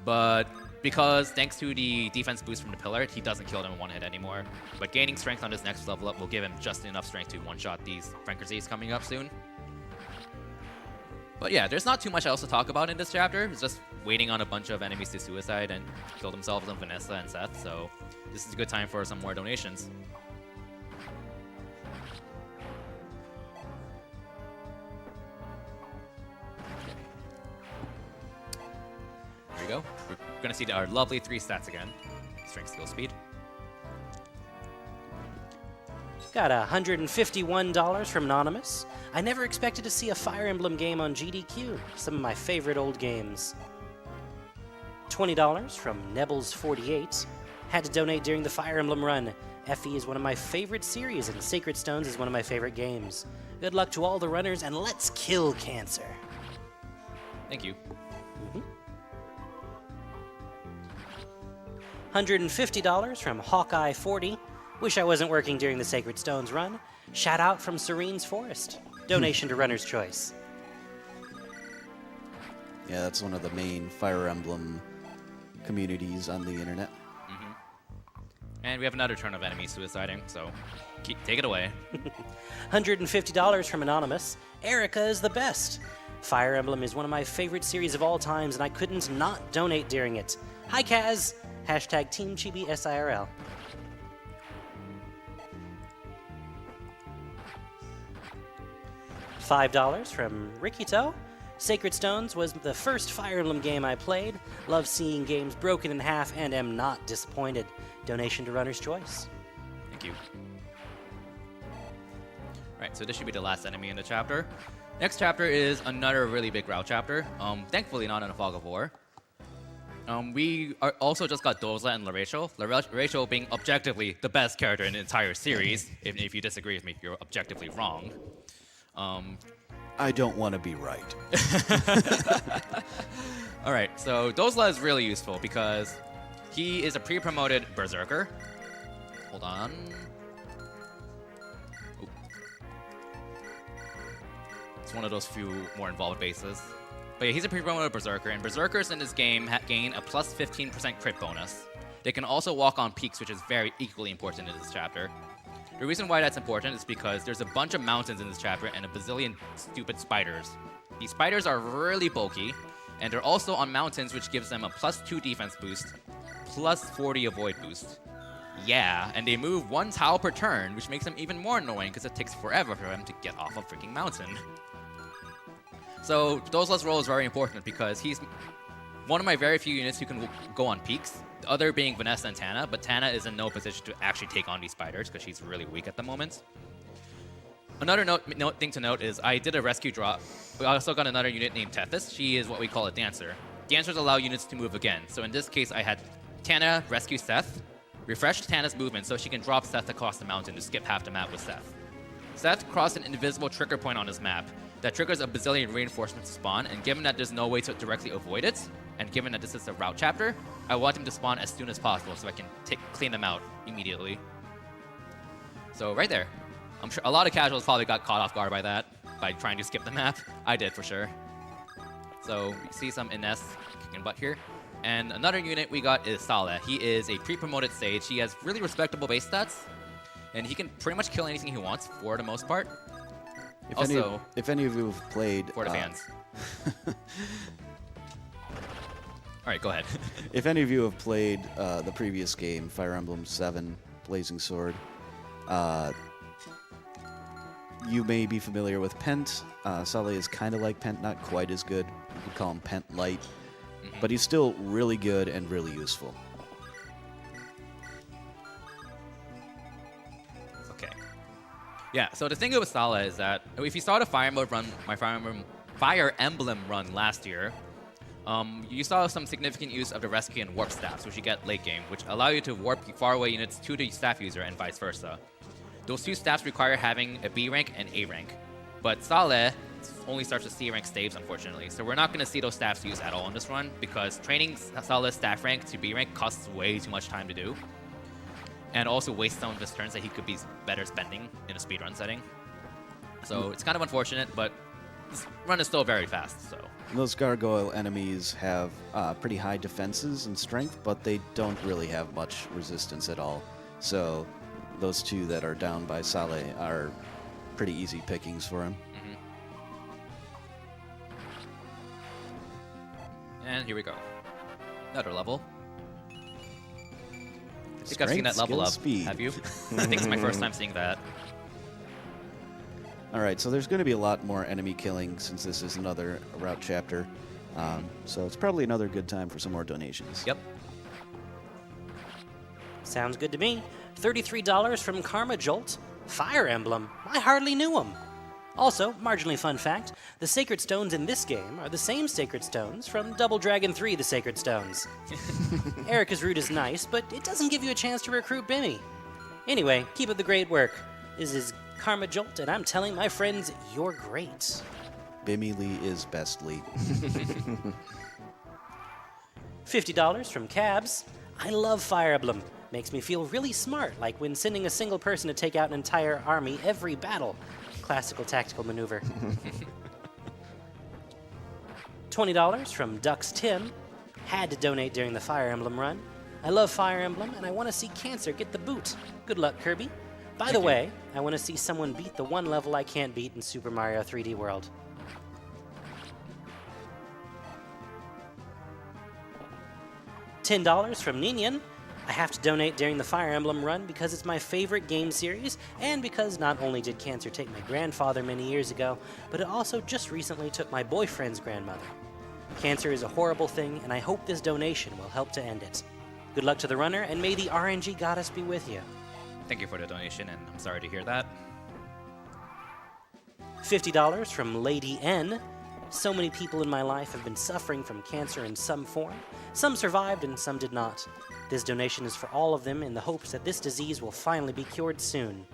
but because thanks to the defense boost from the pillar, he doesn't kill them in one hit anymore. But gaining strength on his next level up will give him just enough strength to one-shot these Franker Z's coming up soon. But yeah, there's not too much else to talk about in this chapter. It's just waiting on a bunch of enemies to suicide and kill themselves on Vanessa and Seth, so this is a good time for some more donations. There we go. We're gonna see our lovely 3 stats again. Strength, skill, speed. Got $151 from Anonymous. I never expected to see a Fire Emblem game on GDQ. Some of my favorite old games. $20 from Nebbles48. Had to donate during the Fire Emblem run. FE is one of my favorite series, and Sacred Stones is one of my favorite games. Good luck to all the runners, and let's kill cancer. Thank you. $150 from Hawkeye40. Wish I wasn't working during the Sacred Stones run. Shout out from Serene's Forest. Donation to Runner's Choice. Yeah, that's one of the main Fire Emblem communities on the internet. And we have another turn of enemies suiciding, so take it away. $150 from Anonymous. Erica is the best. Fire Emblem is one of my favorite series of all times, and I couldn't not donate during it. Hi, Kaz. Hashtag Team Chibi SIRL. $5 from Rikito. Sacred Stones was the first Fire Emblem game I played. Love seeing games broken in half and am not disappointed. Donation to Runner's Choice. Thank you. Alright, so this should be the last enemy in the chapter. Next chapter is another really big route chapter. Thankfully not in a fog of war. We also just got Dozla and Larachel. Larachel being objectively the best character in the entire series. If you disagree with me, you're objectively wrong. I don't want to be right. Alright, so Dozla is really useful because he is a pre-promoted Berserker. Hold on. Oop. It's one of those few more involved bases. But yeah, he's a pre-promoted Berserker, and Berserkers in this game gain a plus 15% crit bonus. They can also walk on peaks, which is very equally important in this chapter. The reason why that's important is because there's a bunch of mountains in this chapter and a bazillion stupid spiders. These spiders are really bulky, and they're also on mountains, which gives them a +2 defense boost, +40 avoid boost. Yeah, and they move 1 tile per turn, which makes them even more annoying because it takes forever for them to get off a freaking mountain. So Dozla's role is very important because he's one of my very few units who can go on peaks. The other being Vanessa and Tana, but Tana is in no position to actually take on these spiders because she's really weak at the moment. Another thing to note is I did a rescue drop. We also got another unit named Tethys. She is what we call a dancer. Dancers allow units to move again. So in this case, I had Tana rescue Seth, refreshed Tana's movement so she can drop Seth across the mountain to skip half the map with Seth. Seth crossed an invisible trigger point on his map that triggers a bazillion reinforcements to spawn, and given that there's no way to directly avoid it, and given that this is a route chapter, I want him to spawn as soon as possible so I can clean them out immediately. So right there. I'm sure a lot of casuals probably got caught off guard by that, by trying to skip the map. I did for sure. So we see some Ines kicking butt here. And another unit we got is Saleh. He is a pre-promoted sage. He has really respectable base stats, and he can pretty much kill anything he wants for the most part. If any of you have played... For the fans. Alright, go ahead. If any of you have played the previous game, Fire Emblem 7, Blazing Sword, you may be familiar with Pent. Saleh is kind of like Pent, not quite as good. You could call him Pent Light. But he's still really good and really useful. Okay. Yeah, so the thing with Sala is that if you saw the Fire Emblem run last year, you saw some significant use of the rescue and warp staffs, which you get late game, which allow you to warp faraway units to the staff user and vice versa. Those two staffs require having a B rank and A rank, but Saleh only starts with C rank staves, unfortunately. So we're not going to see those staffs used at all in this run because training Saleh's staff rank to B rank costs way too much time to do, and also wastes some of his turns that he could be better spending in a speedrun setting. So it's kind of unfortunate, but this run is still very fast. So Those gargoyle enemies have pretty high defenses and strength, but they don't really have much resistance at all. So those two that are down by Saleh are pretty easy pickings for him. And here we go. Another level. I think I've seen Strength, that level skill, up. speed. Have you? I think it's my first time seeing that. All right, so there's going to be a lot more enemy killing since this is another route chapter. So it's probably another good time for some more donations. Yep. Sounds good to me. $33 from Karma Jolt. Fire Emblem. I hardly knew him. Also, marginally fun fact, the Sacred Stones in this game are the same Sacred Stones from Double Dragon 3 The Sacred Stones. Erica's route is nice, but it doesn't give you a chance to recruit Bimmy. Anyway, keep up the great work. This is Karma Jolt, and I'm telling my friends you're great. Bimmy Lee is best Lee. $50 from Cabs. I love Fire Emblem. Makes me feel really smart, like when sending a single person to take out an entire army every battle. Classical tactical maneuver. $20 from Dux Tim. Had to donate during the Fire Emblem run. I love Fire Emblem, and I want to see Cancer get the boot. Good luck, Kirby. By the way, I want to see someone beat the one level I can't beat in Super Mario 3D World. $10 from Ninian. I have to donate during the Fire Emblem run because it's my favorite game series, and because not only did cancer take my grandfather many years ago, but it also just recently took my boyfriend's grandmother. Cancer is a horrible thing, and I hope this donation will help to end it. Good luck to the runner, and may the RNG goddess be with you. Thank you for the donation, and I'm sorry to hear that. $50 from Lady N. So many people in my life have been suffering from cancer in some form. Some survived and some did not. This donation is for all of them in the hopes that this disease will finally be cured soon.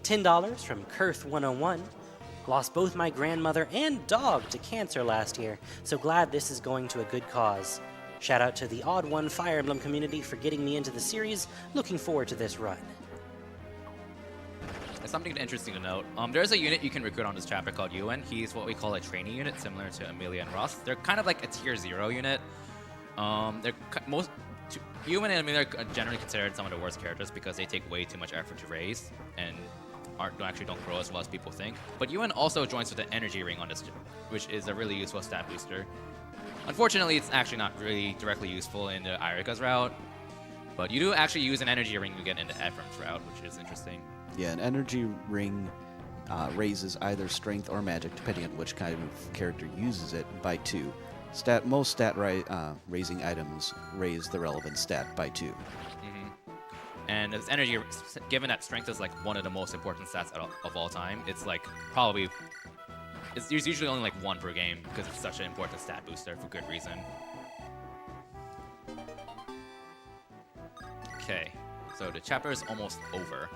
$10 from Kurth101. Lost both my grandmother and dog to cancer last year, so glad this is going to a good cause. Shout out to the Odd One Fire Emblem community for getting me into the series. Looking forward to this run. Something interesting to note. There's a unit you can recruit on this chapter called Ewan. He's what we call a trainee unit, similar to Amelia and Ross. They're kind of like a tier 0 unit. Ewan and Amelia are generally considered some of the worst characters because they take way too much effort to raise and don't grow as well as people think. But Ewan also joins with the energy ring on this, which is a really useful stat booster. Unfortunately, it's actually not really directly useful in the Irika's route, but you do actually use an energy ring you get in the Ephraim's route, which is interesting. Yeah, an energy ring raises either strength or magic, depending on which kind of character uses it, by 2. Most stat raising items raise the relevant stat by 2. And this energy, given that strength is like one of the most important stats of all time, it's like probably, there's usually only like 1 per game because it's such an important stat booster for good reason. Okay, so the chapter is almost over.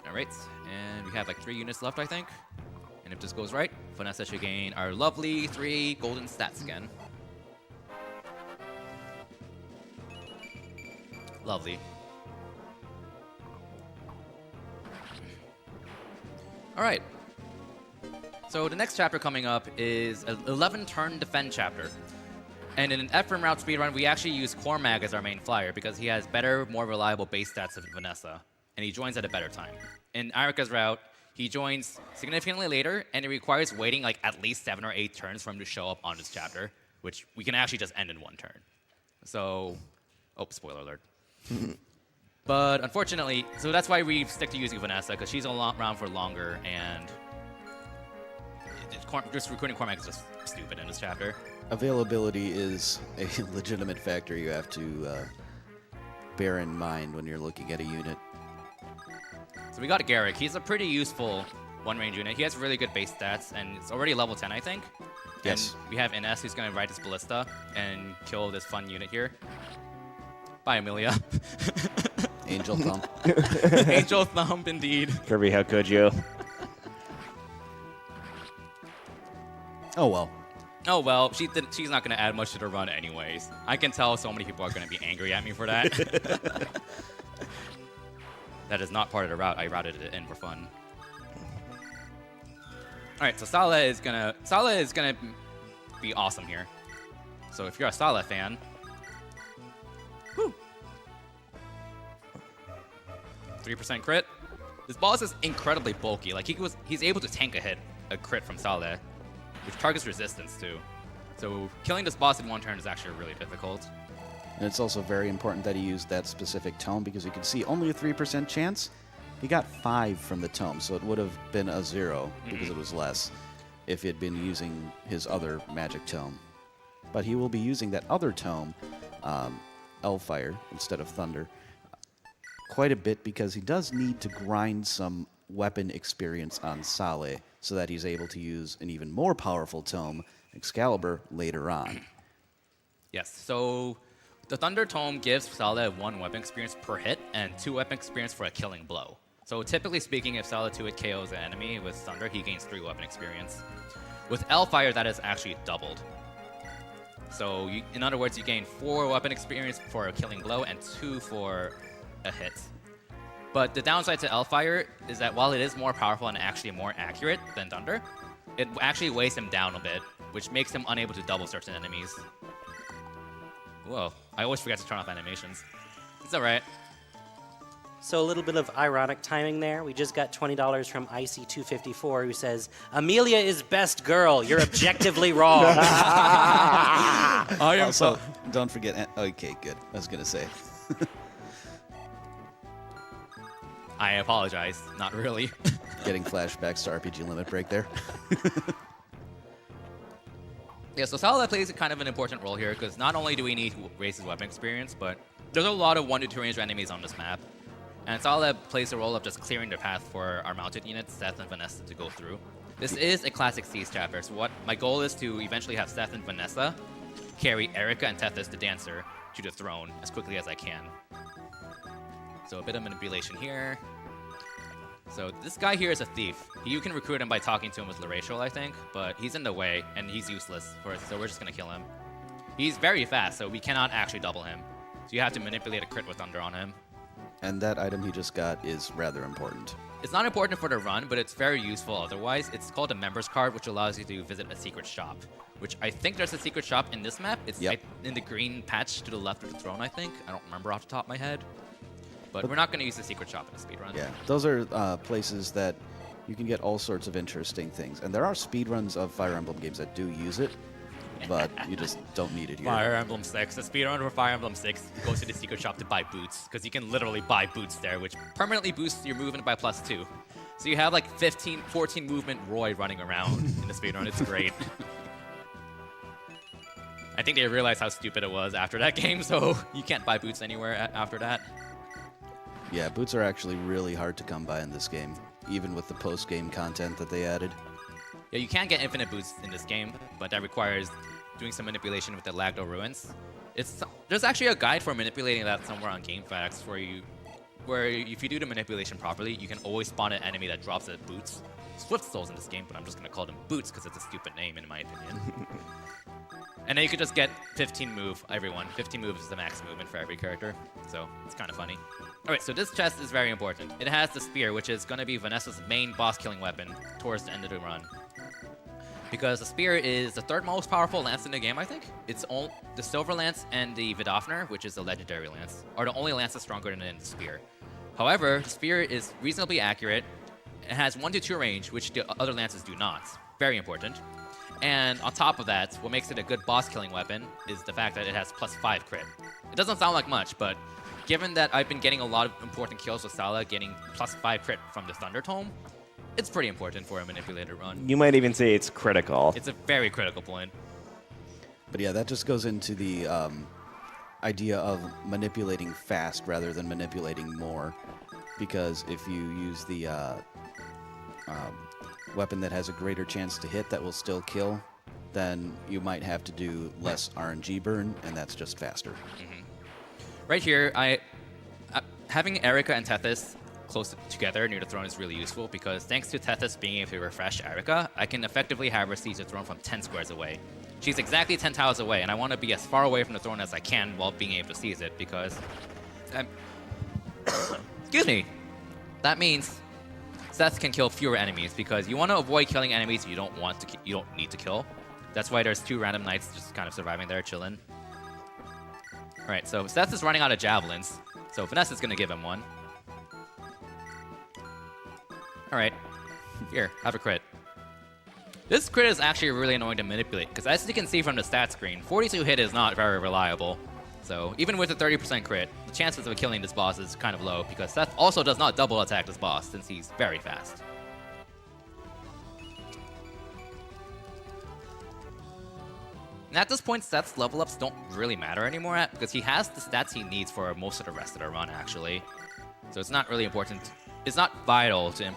Alright, and we have like 3 units left, I think. And if this goes right, Vanessa should gain our lovely 3 golden stats again. Lovely. Alright. So the next chapter coming up is an 11-turn defend chapter. And in an Ephraim route speedrun, we actually use Cormag as our main flyer because he has better, more reliable base stats than Vanessa. And he joins at a better time. In Irika's route, he joins significantly later, and it requires waiting like at least 7 or 8 turns for him to show up on this chapter, which we can actually just end in 1 turn. So, spoiler alert. But unfortunately, so that's why we stick to using Vanessa, because she's around for longer, and just recruiting Cormac is just stupid in this chapter. Availability is a legitimate factor you have to bear in mind when you're looking at a unit. So we got Garrick. He's a pretty useful one-range unit. He has really good base stats, and it's already level 10, I think. Yes. And we have Ines, who's going to ride his Ballista and kill this fun unit here. Bye, Amelia. Angel Thumb. Angel Thumb, indeed. Kirby, how could you? Oh, well. Oh, well, she's not going to add much to the run anyways. I can tell so many people are going to be angry at me for that. That is not part of the route. I routed it in for fun. All right, so Sala is gonna be awesome here. So if you're a Sala fan, woo, 3% crit. This boss is incredibly bulky. Like he's able to tank a crit from Sala, which targets resistance too. So killing this boss in one turn is actually really difficult. And it's also very important that he used that specific tome because you can see only a 3% chance. He got 5 from the tome, so it would have been a 0 because it was less if he had been using his other magic tome. But he will be using that other tome, Elfire, instead of Thunder, quite a bit because he does need to grind some weapon experience on Saleh so that he's able to use an even more powerful tome, Excalibur, later on. Yes, so the Thunder Tome gives Saleh 1 weapon experience per hit and 2 weapon experience for a killing blow. So typically speaking, if Saleh 2-hit KOs an enemy with Thunder, he gains 3 weapon experience. With Elfire, that is actually doubled. So in other words, you gain 4 weapon experience for a killing blow and 2 for a hit. But the downside to Elfire is that while it is more powerful and actually more accurate than Thunder, it actually weighs him down a bit, which makes him unable to double certain enemies. Whoa, I always forget to turn off animations. It's alright. So a little bit of ironic timing there. We just got $20 from IC254 who says, Amelia is best girl. You're objectively wrong. I am Also, don't forget... Okay, good. I was going to say. I apologize. Not really. Getting flashbacks to RPG Limit Break there. Yeah, so Saleh plays kind of an important role here because not only do we need to raise his weapon experience, but there's a lot of 1 to 2 range enemies on this map. And Saleh plays the role of just clearing the path for our mounted units, Seth and Vanessa, to go through. This is a classic Siege chapter, so what my goal is to eventually have Seth and Vanessa carry Erica and Tethys, the dancer, to the throne as quickly as I can. So a bit of manipulation here. So this guy here is a thief. You can recruit him by talking to him with Laracial, I think, but he's in the way, and he's useless for us, so we're just going to kill him. He's very fast, so we cannot actually double him. So you have to manipulate a crit with Thunder on him. And that item he just got is rather important. It's not important for the run, but it's very useful otherwise. It's called a member's card, which allows you to visit a secret shop, which I think there's a secret shop in this map. It's in the green patch to the left of the throne, I think. I don't remember off the top of my head. But we're not going to use the secret shop in the speedrun. Yeah, those are places that you can get all sorts of interesting things. And there are speedruns of Fire Emblem games that do use it, but you just don't need it here. Fire Emblem 6. The speedrun for Fire Emblem 6 goes to the secret shop to buy boots, because you can literally buy boots there, which permanently boosts your movement by +2. So you have like 14 movement Roy running around in the speedrun. It's great. I think they realized how stupid it was after that game, so you can't buy boots anywhere after that. Yeah, boots are actually really hard to come by in this game, even with the post-game content that they added. Yeah, you can get infinite boots in this game, but that requires doing some manipulation with the Lagdo Ruins. There's actually a guide for manipulating that somewhere on GameFAQs where if you do the manipulation properly, you can always spawn an enemy that drops at boots. Swift Souls in this game, but I'm just going to call them boots because it's a stupid name in my opinion. And then you could just get 15 move, everyone. 15 moves is the max movement for every character, so it's kind of funny. Alright, so this chest is very important. It has the spear, which is going to be Vanessa's main boss-killing weapon towards the end of the run. Because the spear is the 3rd most powerful lance in the game, I think. It's the Silver Lance and the Vidofner, which is the legendary lance, are the only lances stronger than the spear. However, the spear is reasonably accurate. It has 1 to 2 range, which the other lances do not. Very important. And on top of that, what makes it a good boss-killing weapon is the fact that it has +5 crit. It doesn't sound like much, but given that I've been getting a lot of important kills with Sala, getting +5 crit from the Thunder Tome, it's pretty important for a manipulated run. You might even say it's critical. It's a very critical point. But yeah, that just goes into the idea of manipulating fast rather than manipulating more, because if you use the weapon that has a greater chance to hit that will still kill, then you might have to do less RNG burn, and that's just faster. Right here, having Erica and Tethys close together near the throne is really useful because thanks to Tethys being able to refresh Erica, I can effectively have her seize the throne from 10 squares away. She's exactly 10 tiles away, and I want to be as far away from the throne as I can while being able to seize it because... excuse me. That means Seth can kill fewer enemies because you want to avoid killing enemies you don't need to kill. That's why there's 2 random knights just kind of surviving there, chilling. Alright, so Seth is running out of javelins, so Vanessa's going to give him one. Alright, here, have a crit. This crit is actually really annoying to manipulate, because as you can see from the stat screen, 42 hit is not very reliable. So even with a 30% crit, the chances of killing this boss is kind of low, because Seth also does not double attack this boss, since he's very fast. And at this point, Seth's level ups don't really matter anymore, because he has the stats he needs for most of the rest of the run, actually. So it's not really important. It's not vital to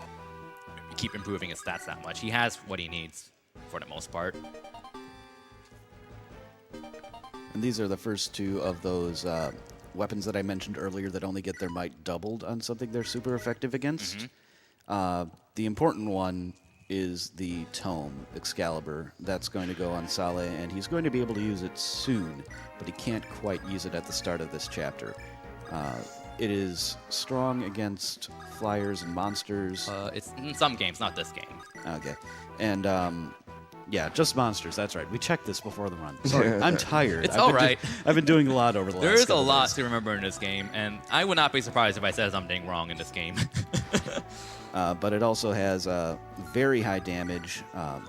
keep improving his stats that much. He has what he needs for the most part. And these are the first 2 of those weapons that I mentioned earlier that only get their might doubled on something they're super effective against. The important one is the Tome, Excalibur. That's going to go on Saleh, and he's going to be able to use it soon, but he can't quite use it at the start of this chapter. It is strong against flyers and monsters. It's in some games, not this game. Okay. And, yeah, just monsters. That's right. We checked this before the run. Sorry, I'm tired. It's all right. I've been doing a lot over the last There is a couple lot days. to remember in this game, and I would not be surprised if I said something wrong in this game. But it also has very high damage,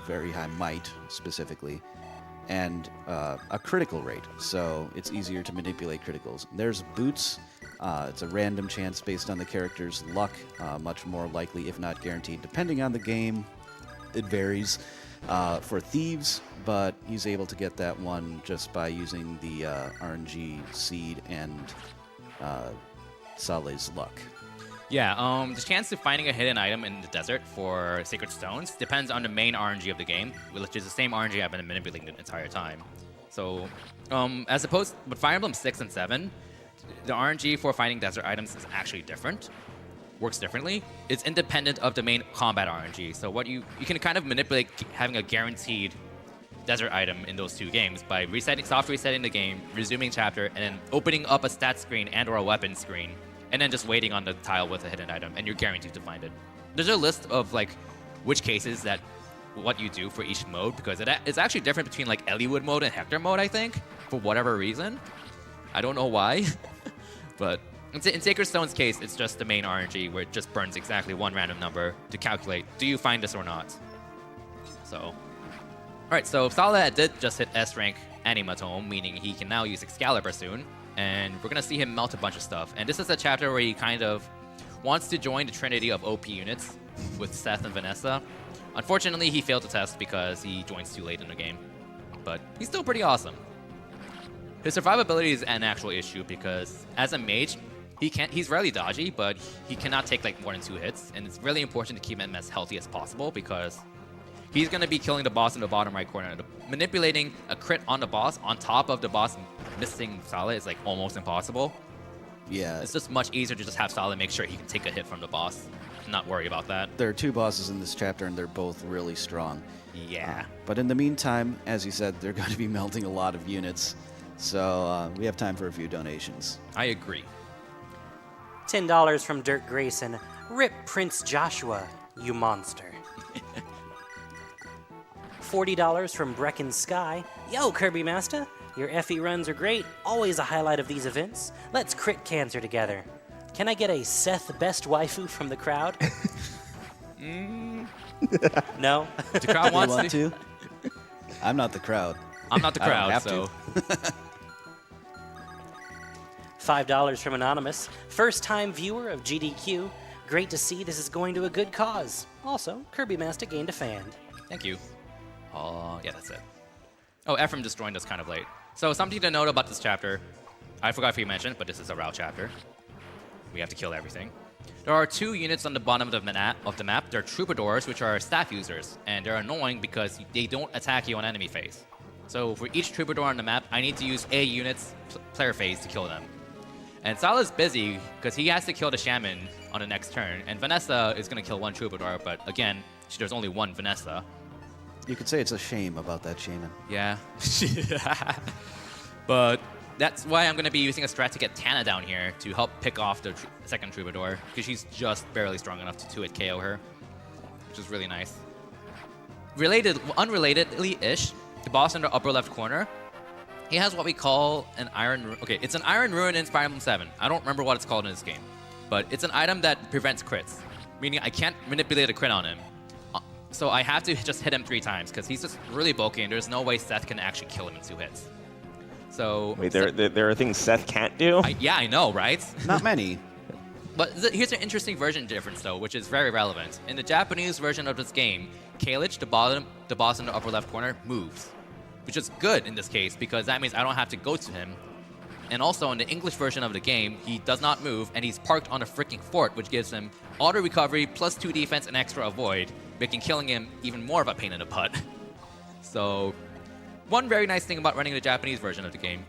very high might specifically, and a critical rate. So it's easier to manipulate criticals. There's Boots. It's a random chance based on the character's luck, much more likely, if not guaranteed, depending on the game. It varies for Thieves, but he's able to get that one just by using the RNG seed and Saleh's luck. Yeah, the chance of finding a hidden item in the desert for Sacred Stones depends on the main RNG of the game, which is the same RNG I've been manipulating the entire time. So, as opposed with Fire Emblem 6 and 7, the RNG for finding desert items is actually different. Works differently. It's independent of the main combat RNG. So what you can kind of manipulate having a guaranteed desert item in those 2 games by soft resetting the game, resuming chapter, and then opening up a stat screen and or a weapon screen, and then just waiting on the tile with a hidden item, and you're guaranteed to find it. There's a list of like which cases that what you do for each mode, because it's actually different between like Eliwood mode and Hector mode, I think, for whatever reason. I don't know why, but in Sacred Stone's case, it's just the main RNG where it just burns exactly one random number to calculate, do you find this or not? So, alright, so Saleh did just hit S rank Animatome, meaning he can now use Excalibur soon, and we're gonna see him melt a bunch of stuff. And this is a chapter where he kind of wants to join the trinity of OP units with Seth and Vanessa. Unfortunately, he failed the test because he joins too late in the game, but he's still pretty awesome. His survivability is an actual issue because as a mage, he's rarely dodgy, but he cannot take like more than 2 hits, and it's really important to keep him as healthy as possible because he's going to be killing the boss in the bottom right corner. Manipulating a crit on the boss on top of the boss missing Saleh is like almost impossible. Yeah. It's just much easier to just have Saleh make sure he can take a hit from the boss and not worry about that. There are 2 bosses in this chapter, and they're both really strong. Yeah. But in the meantime, as you said, they're going to be melting a lot of units. So we have time for a few donations. I agree. $10 from Dirk Grayson. Rip Prince Joshua, you monster. $40 from Brecken Sky. Yo, Kirby Master. Your FE runs are great. Always a highlight of these events. Let's crit cancer together. Can I get a Seth best waifu from the crowd? No? The crowd You wants want to? I'm not the crowd. I'm not the I don't crowd, have so... to. $5 from Anonymous. First time viewer of GDQ. Great to see this is going to a good cause. Also, Kirby Master gained a fan. Thank you. Yeah, that's it. Oh, Ephraim just joined us kind of late. So something to note about this chapter. I forgot if you mentioned, but this is a route chapter. We have to kill everything. There are 2 units on the bottom of the map. They're troubadours, which are staff users, and they're annoying because they don't attack you on enemy phase. So for each troubadour on the map, I need to use a unit's player phase to kill them. And Sal is busy because he has to kill the shaman on the next turn, and Vanessa is going to kill 1 troubadour, but again, there's only 1 Vanessa. You could say it's a shame about that shaman. Yeah. But that's why I'm going to be using a strat to get Tana down here to help pick off the second troubadour, because she's just barely strong enough to 2-hit KO her, which is really nice. Unrelatedly-ish, the boss in the upper left corner, he has what we call an Iron Rune. Okay, it's an Iron Rune in Fire Emblem 7. I don't remember what it's called in this game, but it's an item that prevents crits, meaning I can't manipulate a crit on him. So I have to just hit him 3 times because he's just really bulky and there's no way Seth can actually kill him in 2 hits. So Wait, there are things Seth can't do? yeah, I know, right? Not many. But here's an interesting version difference, though, which is very relevant. In the Japanese version of this game, Kalich, the boss in the upper left corner, moves, which is good in this case because that means I don't have to go to him. And also in the English version of the game, he does not move, and he's parked on a freaking fort, which gives him auto recovery plus 2 defense and extra avoid, making killing him even more of a pain in the butt. So, one very nice thing about running the Japanese version of the game.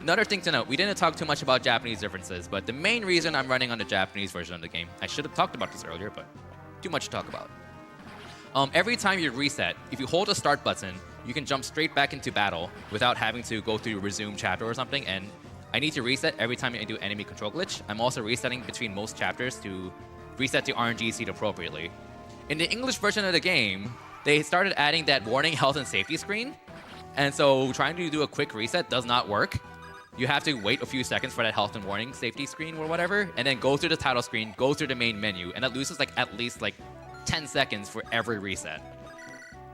Another thing to note, we didn't talk too much about Japanese differences, but the main reason I'm running on the Japanese version of the game, I should have talked about this earlier, but too much to talk about. Every time you reset, if you hold the start button, you can jump straight back into battle without having to go through resume chapter or something, and I need to reset every time I do enemy control glitch. I'm also resetting between most chapters to reset the RNG seed appropriately. In the English version of the game, they started adding that warning health and safety screen, and so trying to do a quick reset does not work. You have to wait a few seconds for that health and warning safety screen or whatever, and then go through the title screen, go through the main menu, and that loses at least 10 seconds for every reset.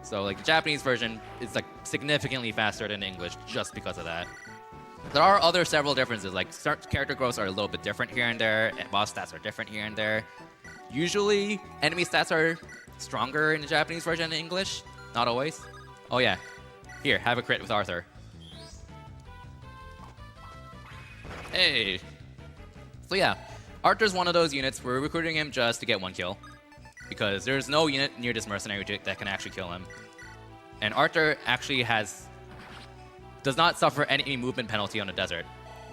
So the Japanese version is significantly faster than English just because of that. There are other several differences, certain character growths are a little bit different here and there, and boss stats are different here and there. Usually, enemy stats are stronger in the Japanese version than English. Not always. Oh yeah. Here, have a crit with Arthur. Hey! So yeah, Arthur's one of those units. We're recruiting him just to get 1 kill, because there's no unit near this mercenary that can actually kill him. And Arthur actually does not suffer any movement penalty on the desert.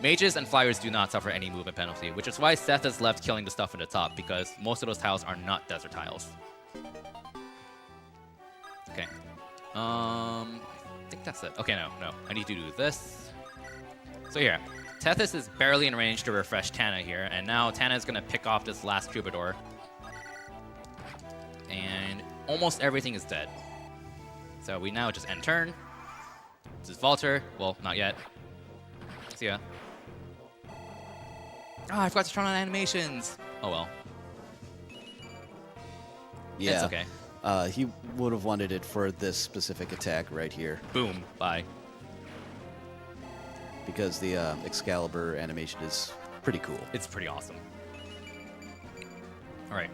Mages and flyers do not suffer any movement penalty, which is why Seth is left killing the stuff at the top, because most of those tiles are not desert tiles. Okay. I think that's it. Okay, no. I need to do this. So here, Tethys is barely in range to refresh Tana here, and now Tana is going to pick off this last troubadour. And almost everything is dead. So we now just end turn. This is Valter. Well, not yet. See ya. Oh, I forgot to turn on animations. Oh well. Yeah. It's okay. He would have wanted it for this specific attack right here, Boom. Bye. because the Excalibur animation is pretty cool. It's pretty awesome. All right.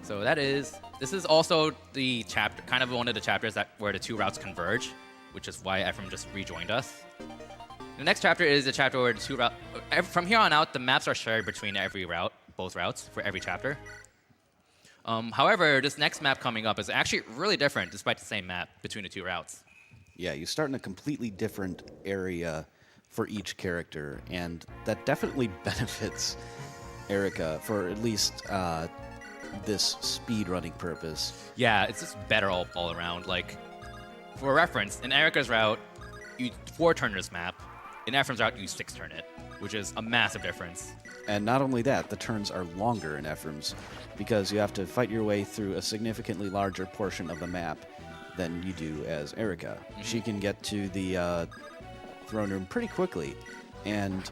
So this is also the chapter, kind of one of the chapters where the 2 routes converge, which is why Ephraim just rejoined us. The next chapter is the chapter where the 2 routes, from here on out, the maps are shared between both routes for every chapter. However, this next map coming up is actually really different despite the same map between the 2 routes. Yeah, you start in a completely different area for each character, and that definitely benefits Erica for at least this speedrunning purpose. Yeah, it's just better all around. For reference, in Erica's route, you 4-turn this map. In Ephraim's route, you 6-turn it, which is a massive difference. And not only that, the turns are longer in Ephraim's, because you have to fight your way through a significantly larger portion of the map than you do as Erica. Mm-hmm. She can get to the throne room pretty quickly, and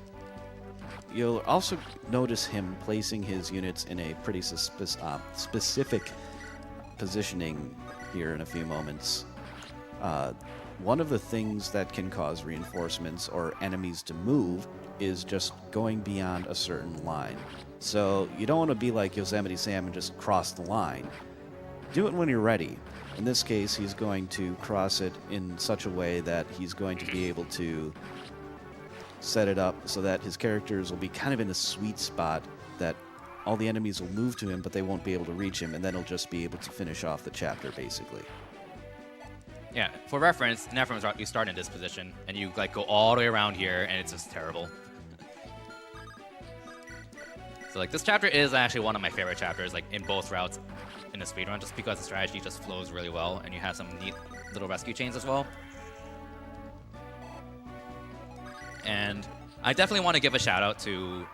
you'll also notice him placing his units in a pretty specific positioning here in a few moments. One of the things that can cause reinforcements or enemies to move is just going beyond a certain line. So you don't want to be like Yosemite Sam and just cross the line. Do it when you're ready. In this case, he's going to cross it in such a way that he's going to be able to set it up so that his characters will be kind of in a sweet spot that all the enemies will move to him, but they won't be able to reach him, and then he'll just be able to finish off the chapter, basically. Yeah, for reference, in Ephraim's route, you start in this position, and you like go all the way around here, and it's just terrible. So like this chapter is actually one of my favorite chapters, like in both routes in the speedrun, just because the strategy just flows really well, and you have some neat little rescue chains as well. And I definitely want to give a shout out to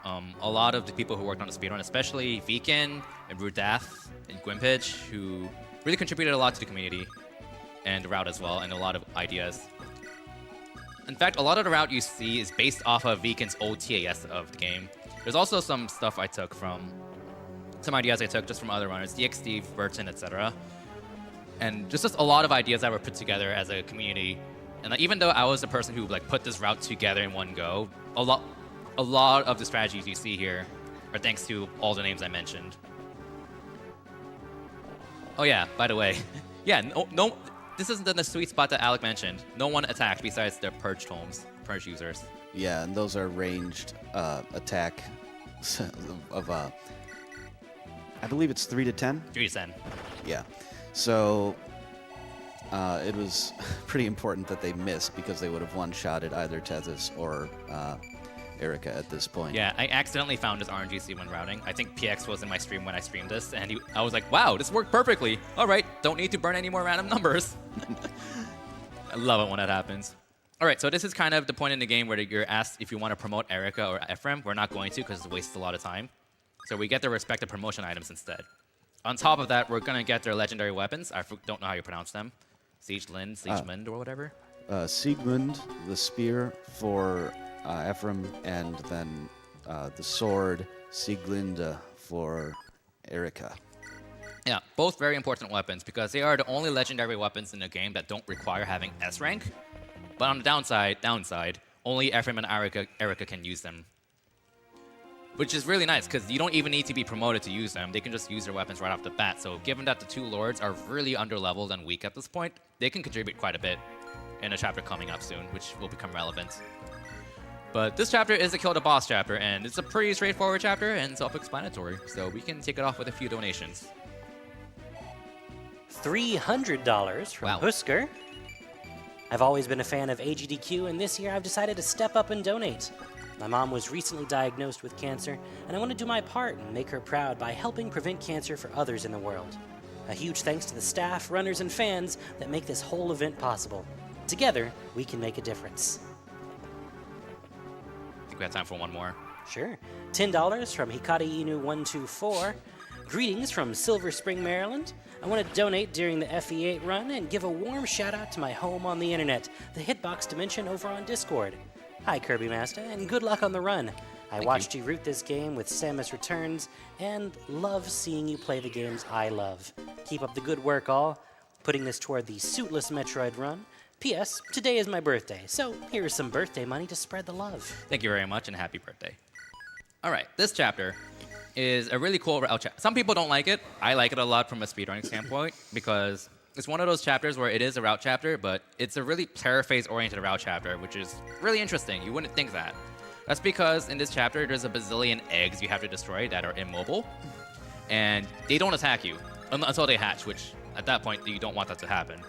a lot of the people who worked on the speedrun, especially Viken and Rudath and Gwimpage, who really contributed a lot to the community and the route as well, and a lot of ideas. In fact, a lot of the route you see is based off of Viken's old TAS of the game. There's also some stuff I took from, some ideas I took just from other runners, DXD, Burton, etc. And just a lot of ideas that were put together as a community. And like, even though I was the person who like put this route together in one go, a lot of the strategies you see here are thanks to all the names I mentioned. Oh yeah, by the way, yeah, no, this isn't the sweet spot that Alec mentioned. No one attacked besides the purged homes, purged users. Yeah, and those are ranged attack of, I believe it's 3 to 10? 3 to 10. Yeah. So it was pretty important that they missed because they would have one-shotted either Tethys or Erica at this point. Yeah, I accidentally found this RNGC when routing. I think PX was in my stream when I streamed this, and I was like, wow, this worked perfectly. All right, don't need to burn any more random numbers. I love it when that happens. All right, so this is kind of the point in the game where you're asked if you want to promote Erica or Ephraim. We're not going to because it wastes a lot of time. So we get their respective promotion items instead. On top of that, we're going to get their legendary weapons. I don't know how you pronounce them. Siegemund, or whatever. Siegmund, the spear for Ephraim, and then the sword, Sieglinde, for Erica. Yeah, both very important weapons because they are the only legendary weapons in the game that don't require having S rank. But on the downside, only Ephraim and Erica can use them. Which is really nice, because you don't even need to be promoted to use them. They can just use their weapons right off the bat. So given that the two lords are really underleveled and weak at this point, they can contribute quite a bit in a chapter coming up soon, which will become relevant. But this chapter is a kill the boss chapter, and it's a pretty straightforward chapter and self-explanatory. So we can take it off with a few donations. $300 from Wow. Husker. I've always been a fan of AGDQ, and this year I've decided to step up and donate. My mom was recently diagnosed with cancer, and I want to do my part and make her proud by helping prevent cancer for others in the world. A huge thanks to the staff, runners, and fans that make this whole event possible. Together, we can make a difference. I think we have time for one more. Sure. $10 from Hikari Inu124. Greetings from Silver Spring, Maryland. I want to donate during the FE8 run and give a warm shout out to my home on the internet, the Hitbox Dimension over on Discord. Hi, Kirby Master, and good luck on the run. I watched you root this game with Samus Returns and love seeing you play the games I love. Keep up the good work, all. Putting this toward the suitless Metroid run. P.S. Today is my birthday, so here is some birthday money to spread the love. Thank you very much, and happy birthday. All right, this chapter is a really cool route chapter. Some people don't like it. I like it a lot from a speedrunning standpoint because it's one of those chapters where it is a route chapter, but it's a really player phase-oriented route chapter, which is really interesting. You wouldn't think that. That's because in this chapter, there's a bazillion eggs you have to destroy that are immobile, and they don't attack you until they hatch, which at that point, you don't want that to happen.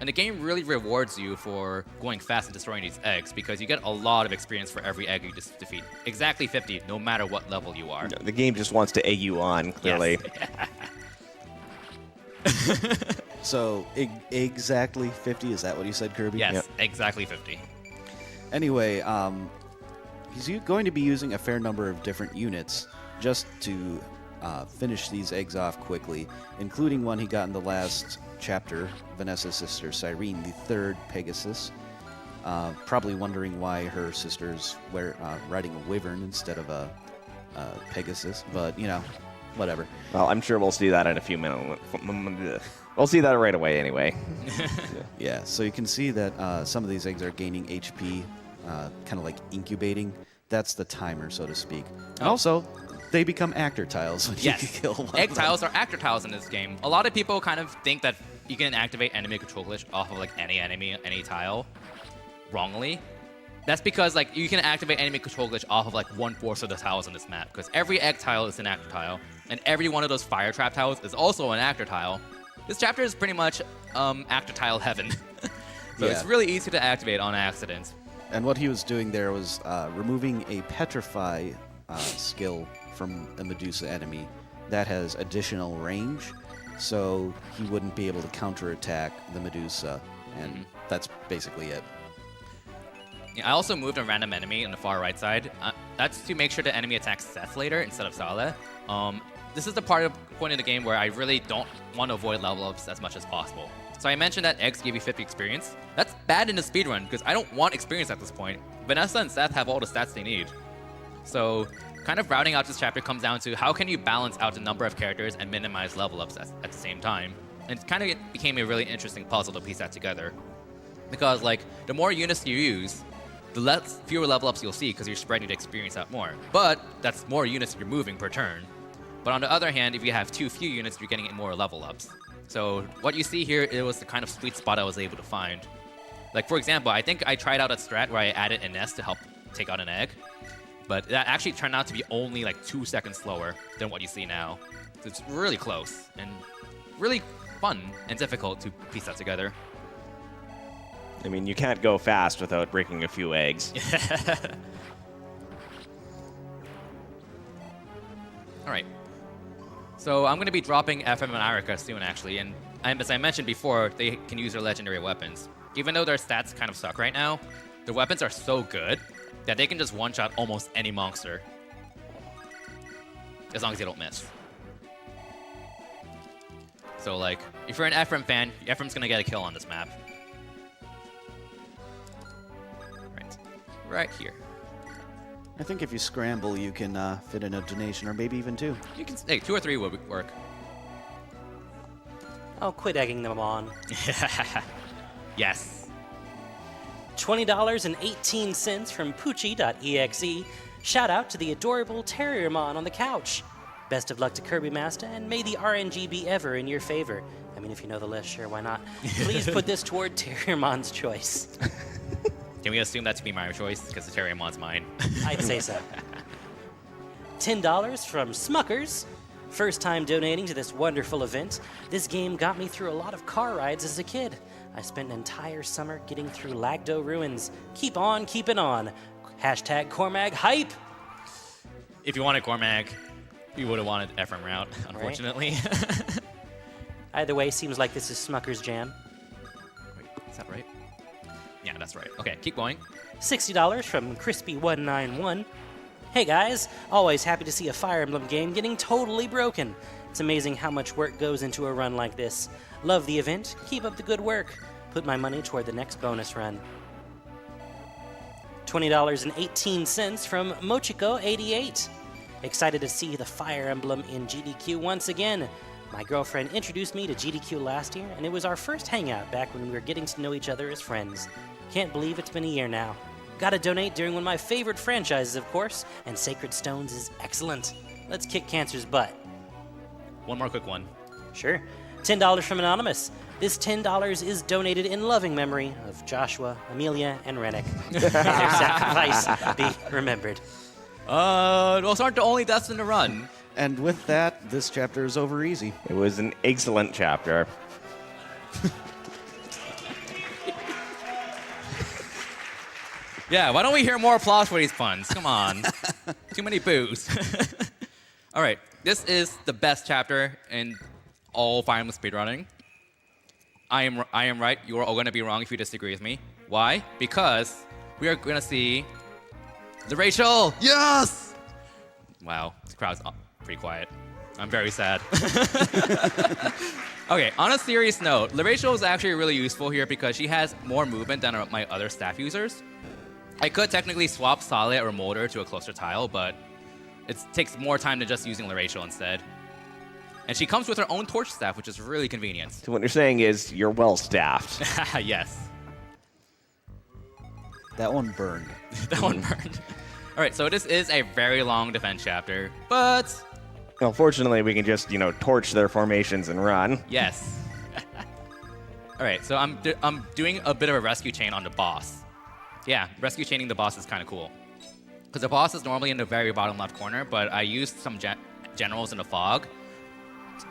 And the game really rewards you for going fast and destroying these eggs because you get a lot of experience for every egg you defeat. Exactly 50, no matter what level you are. The game just wants to egg you on, clearly. Yes. So, exactly 50, is that what you said, Kirby? Yes, Yep. exactly 50. Anyway, he's going to be using a fair number of different units just to finish these eggs off quickly, including one he got in the last chapter, Vanessa's sister, Cyrene, the third Pegasus. Probably wondering why her sister's riding a wyvern instead of a Pegasus, but, you know, whatever. Well, I'm sure we'll see that in a few minutes. We'll see that right away anyway. Yeah, so you can see that some of these eggs are gaining HP, kind of like incubating. That's the timer, so to speak. And also, they become actor tiles when you Yes, kill one. egg tiles are actor tiles in this game. A lot of people kind of think that you can activate enemy control glitch off of like any enemy, any tile, wrongly. That's because like you can activate enemy control glitch off of like 1/4 of the tiles on this map, because every egg tile is an actor tile, and every one of those fire trap tiles is also an actor tile. This chapter is pretty much actor tile heaven. So it's really easy to activate on accident. And what he was doing there was removing a petrify skill from a Medusa enemy that has additional range, so he wouldn't be able to counterattack the Medusa, and that's basically it. Yeah, I also moved a random enemy on the far right side. That's to make sure the enemy attacks Seth later instead of Saleh. This is the point in the game where I really don't want to avoid level ups as much as possible. So I mentioned that eggs give you 50 experience. That's bad in the speedrun because I don't want experience at this point. Vanessa and Seth have all the stats they need. So kind of routing out this chapter comes down to how can you balance out the number of characters and minimize level ups at the same time. And it kind of became a really interesting puzzle to piece that together. Because like the more units you use, the fewer level ups you'll see because you're spreading the experience out more. But that's more units you're moving per turn. But on the other hand, if you have too few units, you're getting more level ups. So what you see here, it was the kind of sweet spot I was able to find. Like for example, I think I tried out a strat where I added a nest to help take out an egg. But that actually turned out to be only like 2 seconds slower than what you see now. So it's really close and really fun and difficult to piece that together. I mean, you can't go fast without breaking a few eggs. All right. So I'm going to be dropping FM and Irika soon, actually. And as I mentioned before, they can use their legendary weapons. Even though their stats kind of suck right now, their weapons are so good that they can just one-shot almost any monster. As long as they don't miss. So, like, if you're an Ephraim fan, Ephraim's going to get a kill on this map. Right here. I think if you scramble, you can fit in a donation, or maybe even 2. You can, hey, 2 or 3 would work. Oh, quit egging them on. Yes. $20.18 from Poochie.exe. Shout out to the adorable Terriermon on the couch. Best of luck to Kirby Master, and may the RNG be ever in your favor. I mean, if you know the list, sure, why not? Please put this toward Terriermon's choice. Can we assume that to be my choice? Because the Terriermon's mine. I'd say so. $10 from Smuckers. First time donating to this wonderful event. This game got me through a lot of car rides as a kid. I spent an entire summer getting through Lagdo ruins. Keep on keeping on. Hashtag Cormag hype. If you wanted Cormag, you would have wanted Ephraim route, unfortunately. Right. Either way, seems like this is Smucker's jam. Wait, is that right? Yeah, that's right. Okay, keep going. $60 from Crispy191. Hey guys, always happy to see a Fire Emblem game getting totally broken. It's amazing how much work goes into a run like this. Love the event, keep up the good work. Put my money toward the next bonus run. $20.18 from Mochiko88. Excited to see the Fire Emblem in GDQ once again. My girlfriend introduced me to GDQ last year, and it was our first hangout back when we were getting to know each other as friends. Can't believe it's been a year now. Gotta donate during one of my favorite franchises, of course, and Sacred Stones is excellent. Let's kick cancer's butt. One more quick one. Sure. $10 from Anonymous. This $10 is donated in loving memory of Joshua, Amelia, and Rennick. May their sacrifice be remembered. Those aren't the only deaths in the run. And with that, this chapter is over easy. It was an excellent chapter. Yeah, why don't we hear more applause for these puns? Come on. Too many boos. All right, this is the best chapter in all Fire Emblem speedrunning. I am right. You are all going to be wrong if you disagree with me. Why? Because we are going to see the Rachel. Yes! Wow, the crowd's pretty quiet. I'm very sad. Okay, on a serious note, Rachel is actually really useful here because she has more movement than my other staff users. I could technically swap Saleh or Molder to a closer tile, but it takes more time than just using Rachel instead. And she comes with her own torch staff, which is really convenient. So what you're saying is you're well-staffed. Yes. That one burned. That one burned. All right, so this is a very long defense chapter, but... Well, fortunately, we can just, torch their formations and run. Yes. All right, so I'm doing a bit of a rescue chain on the boss. Yeah, rescue chaining the boss is kind of cool. Because the boss is normally in the very bottom left corner, but I used some generals in the fog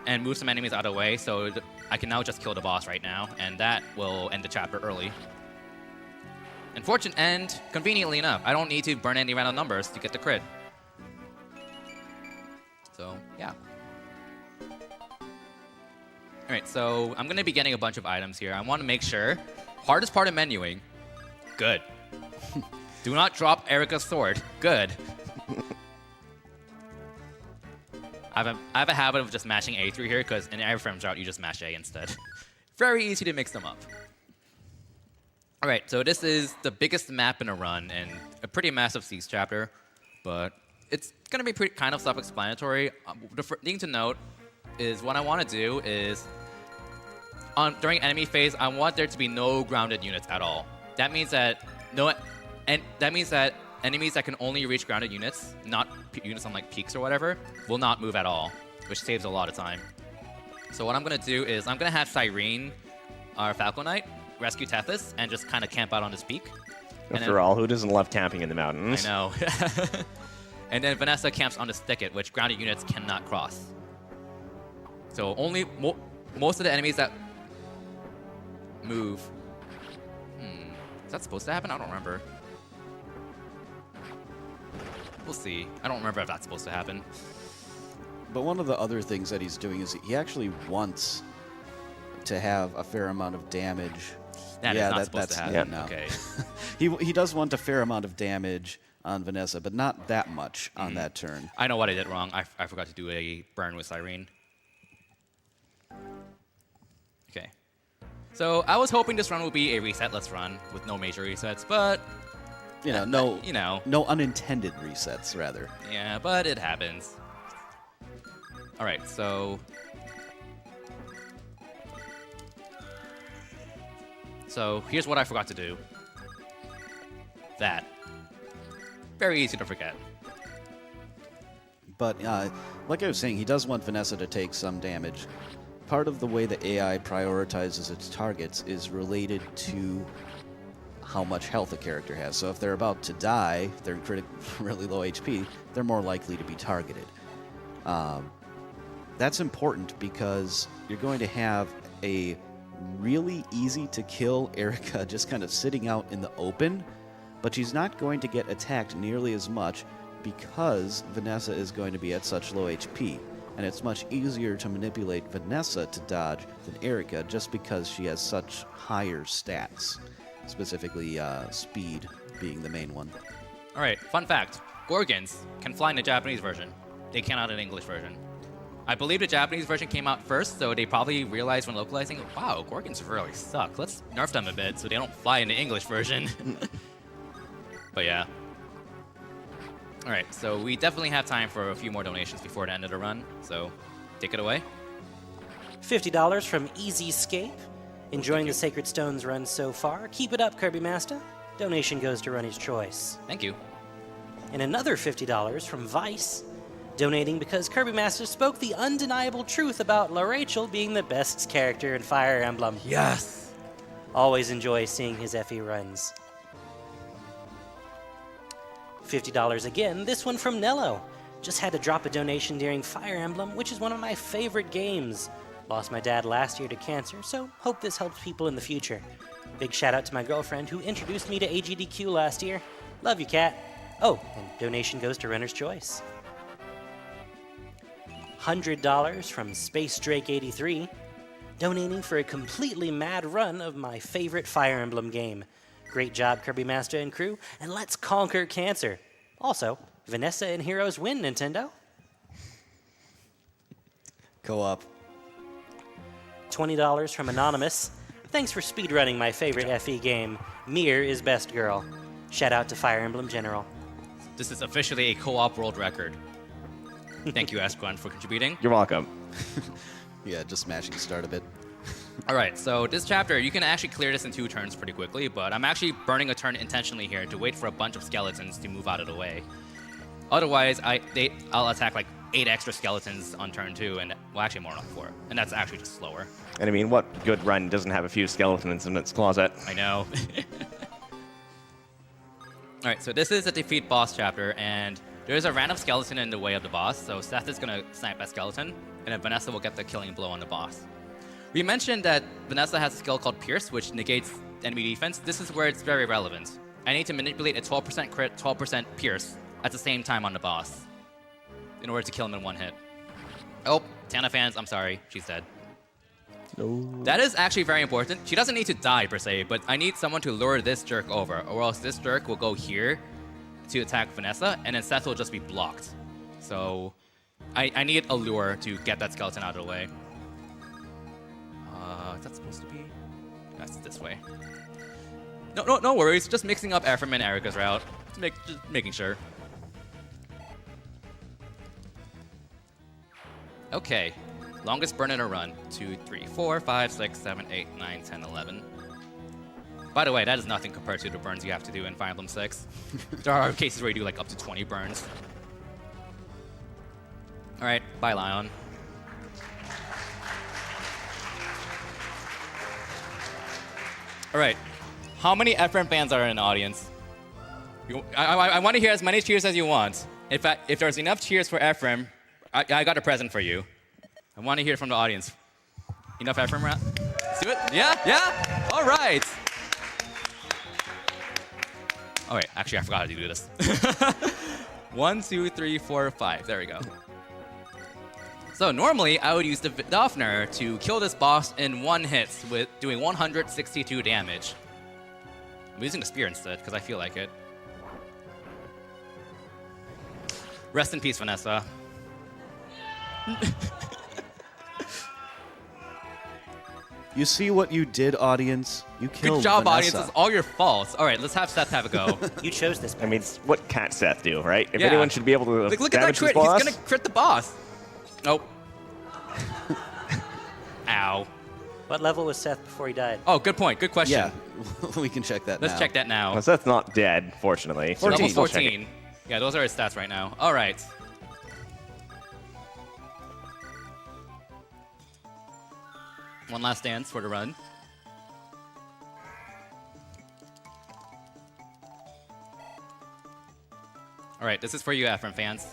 and moved some enemies out of the way, so I can now just kill the boss right now, and that will end the chapter early. And conveniently enough, I don't need to burn any random numbers to get the crit. So, yeah. Alright, so I'm going to be getting a bunch of items here. I want to make sure. Hardest part of menuing, good. Do not drop Erica's sword, good. I have a habit of just mashing A through here, because in every frame drought, you just mash A instead. Very easy to mix them up. Alright, so this is the biggest map in a run, and a pretty massive siege chapter, but it's going to be kind of self-explanatory. The thing to note is what I want to do is, during enemy phase, I want there to be no grounded units at all. That means that enemies that can only reach grounded units, not units on like peaks or whatever, will not move at all, which saves a lot of time. So what I'm going to do is I'm going to have Cyrene, our Falcon Knight, rescue Tethys, and just kind of camp out on this peak. After all, who doesn't love camping in the mountains? I know. And then Vanessa camps on the thicket, which grounded units cannot cross. So only most of the enemies that move. Is that supposed to happen? I don't remember. We'll see. I don't remember if that's supposed to happen. But one of the other things that he's doing is he actually wants to have a fair amount of damage. That is not supposed to happen. No. Okay. He does want a fair amount of damage on Vanessa, but not that much on that turn. I know what I did wrong. I forgot to do a burn with Cyrene. Okay. So I was hoping this run would be a reset-less run with no major resets, but no unintended resets, rather. Yeah, but it happens. All right, so here's what I forgot to do. That. Very easy to forget. But like I was saying, he does want Vanessa to take some damage. Part of the way the AI prioritizes its targets is related to how much health a character has. So if they're about to die, they're in really low HP, they're more likely to be targeted. That's important because you're going to have a really easy to kill Erica just kind of sitting out in the open, but she's not going to get attacked nearly as much because Vanessa is going to be at such low HP. And it's much easier to manipulate Vanessa to dodge than Erica just because she has such higher stats, specifically speed being the main one. All right, fun fact. Gorgons can fly in the Japanese version. They cannot in the English version. I believe the Japanese version came out first, so they probably realized when localizing, wow, Gorgons really suck. Let's nerf them a bit so they don't fly in the English version. But yeah. All right, so we definitely have time for a few more donations before the end of the run, so take it away. $50 from Easyscape. Enjoying the Sacred Stones run so far. Keep it up, Kirby Master. Donation goes to Runny's Choice. Thank you. And another $50 from Vice, donating because Kirby Master spoke the undeniable truth about La Rachel being the best character in Fire Emblem. Yes! Always enjoy seeing his FE runs. $50 again, this one from Nello. Just had to drop a donation during Fire Emblem, which is one of my favorite games. Lost my dad last year to cancer, so hope this helps people in the future. Big shout out to my girlfriend who introduced me to AGDQ last year. Love you, Kat. Oh, and donation goes to Runner's Choice. $100 from Space Drake 83, donating for a completely mad run of my favorite Fire Emblem game. Great job, Kirby Master and crew, and let's conquer cancer. Also, Vanessa and Heroes win, Nintendo. Co-op. $20 from Anonymous. Thanks for speedrunning my favorite FE game. Mir is best girl. Shout out to Fire Emblem General. This is officially a co-op world record. Thank you, Asquan, for contributing. You're welcome. Yeah, just smashing start a bit. All right, so this chapter, you can actually clear this in 2 turns pretty quickly, but I'm actually burning a turn intentionally here to wait for a bunch of skeletons to move out of the way. Otherwise, I'll attack like 8 extra skeletons on turn 2, and well, actually more than 4, and that's actually just slower. And I mean, what good run doesn't have a few skeletons in its closet? I know. All right, so this is a defeat boss chapter, and there's a random skeleton in the way of the boss, so Seth is going to snipe that skeleton, and then Vanessa will get the killing blow on the boss. We mentioned that Vanessa has a skill called Pierce, which negates enemy defense. This is where it's very relevant. I need to manipulate a 12% crit, 12% Pierce at the same time on the boss in order to kill him in one hit. Oh, Tana fans, I'm sorry, she's dead. No. That is actually very important. She doesn't need to die per se, but I need someone to lure this jerk over, or else this jerk will go here to attack Vanessa, and then Seth will just be blocked. So I need a lure to get that skeleton out of the way. Is that supposed to be? That's this way. No worries. Just mixing up Ephraim and Erica's route. Just making sure. Okay. Longest burn in a run. 2, 3, 4, 5, 6, 7, 8, 9, 10, 11. By the way, that is nothing compared to the burns you have to do in Fire Emblem 6. There are cases where you do like up to 20 burns. Alright, bye Lion. Alright, how many Ephraim fans are in the audience? I want to hear as many cheers as you want. In fact, if there's enough cheers for Ephraim, I got a present for you. I want to hear from the audience. Enough Ephraim round? Let's do it. Yeah? All right. Oh wait, actually I forgot how to do this. 1, 2, 3, 4, 5. There we go. So normally I would use the Daphner to kill this boss in one hit with doing 162 damage. I'm using the spear instead because I feel like it. Rest in peace, Vanessa. You see what you did, audience? You killed Good job, Vanessa. audience. It's all your fault. All right, let's have Seth have a go. You chose this. I mean, what can't Seth do, right? If Yeah. anyone should be able to Look at that damage crit. this boss, He's gonna crit the boss. Nope. Ow. What level was Seth before he died? Oh, good point. Good question. Yeah, we can check that Let's now. check that now. well, Seth's not dead, fortunately. So Level we'll check it. 14. Yeah, those are his stats right now. All right. One last dance for the run. All right, this is for you, Ephraim fans.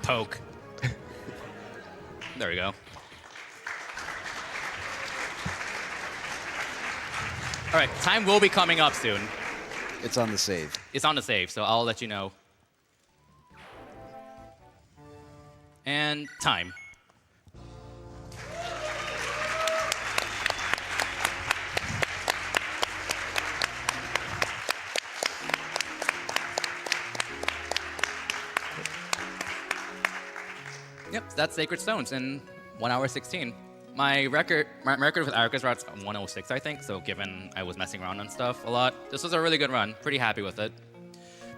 Poke. There we go. All right, time will be coming up soon. It's on the save. It's on the save, so I'll let you know. And time. Yep, that's Sacred Stones in 1 hour 16. My record with Erica's route is 106, I think, so given I was messing around and stuff a lot, this was a really good run. Pretty happy with it.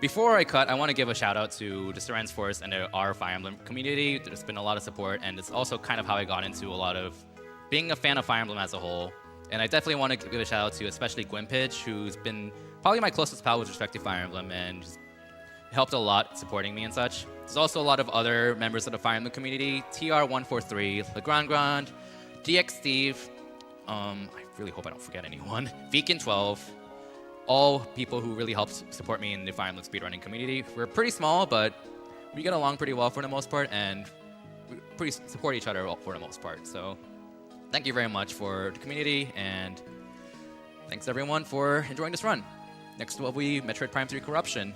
Before I cut, I want to give a shout out to the Seren's Force and our Fire Emblem community. There's been a lot of support, and it's also kind of how I got into a lot of being a fan of Fire Emblem as a whole. And I definitely want to give a shout out to especially Gwimpage, who's been probably my closest pal with respect to Fire Emblem and helped a lot supporting me and such. There's also a lot of other members of the Fire Emblem community, TR143, Legrand Grand, DX Steve, I really hope I don't forget anyone, Vegan12, all people who really helped support me in the Fire Emblem speedrunning community. We're pretty small, but we get along pretty well for the most part, and we support each other for the most part. So thank you very much for the community, and thanks everyone for enjoying this run. Next will be Metroid Prime 3 Corruption.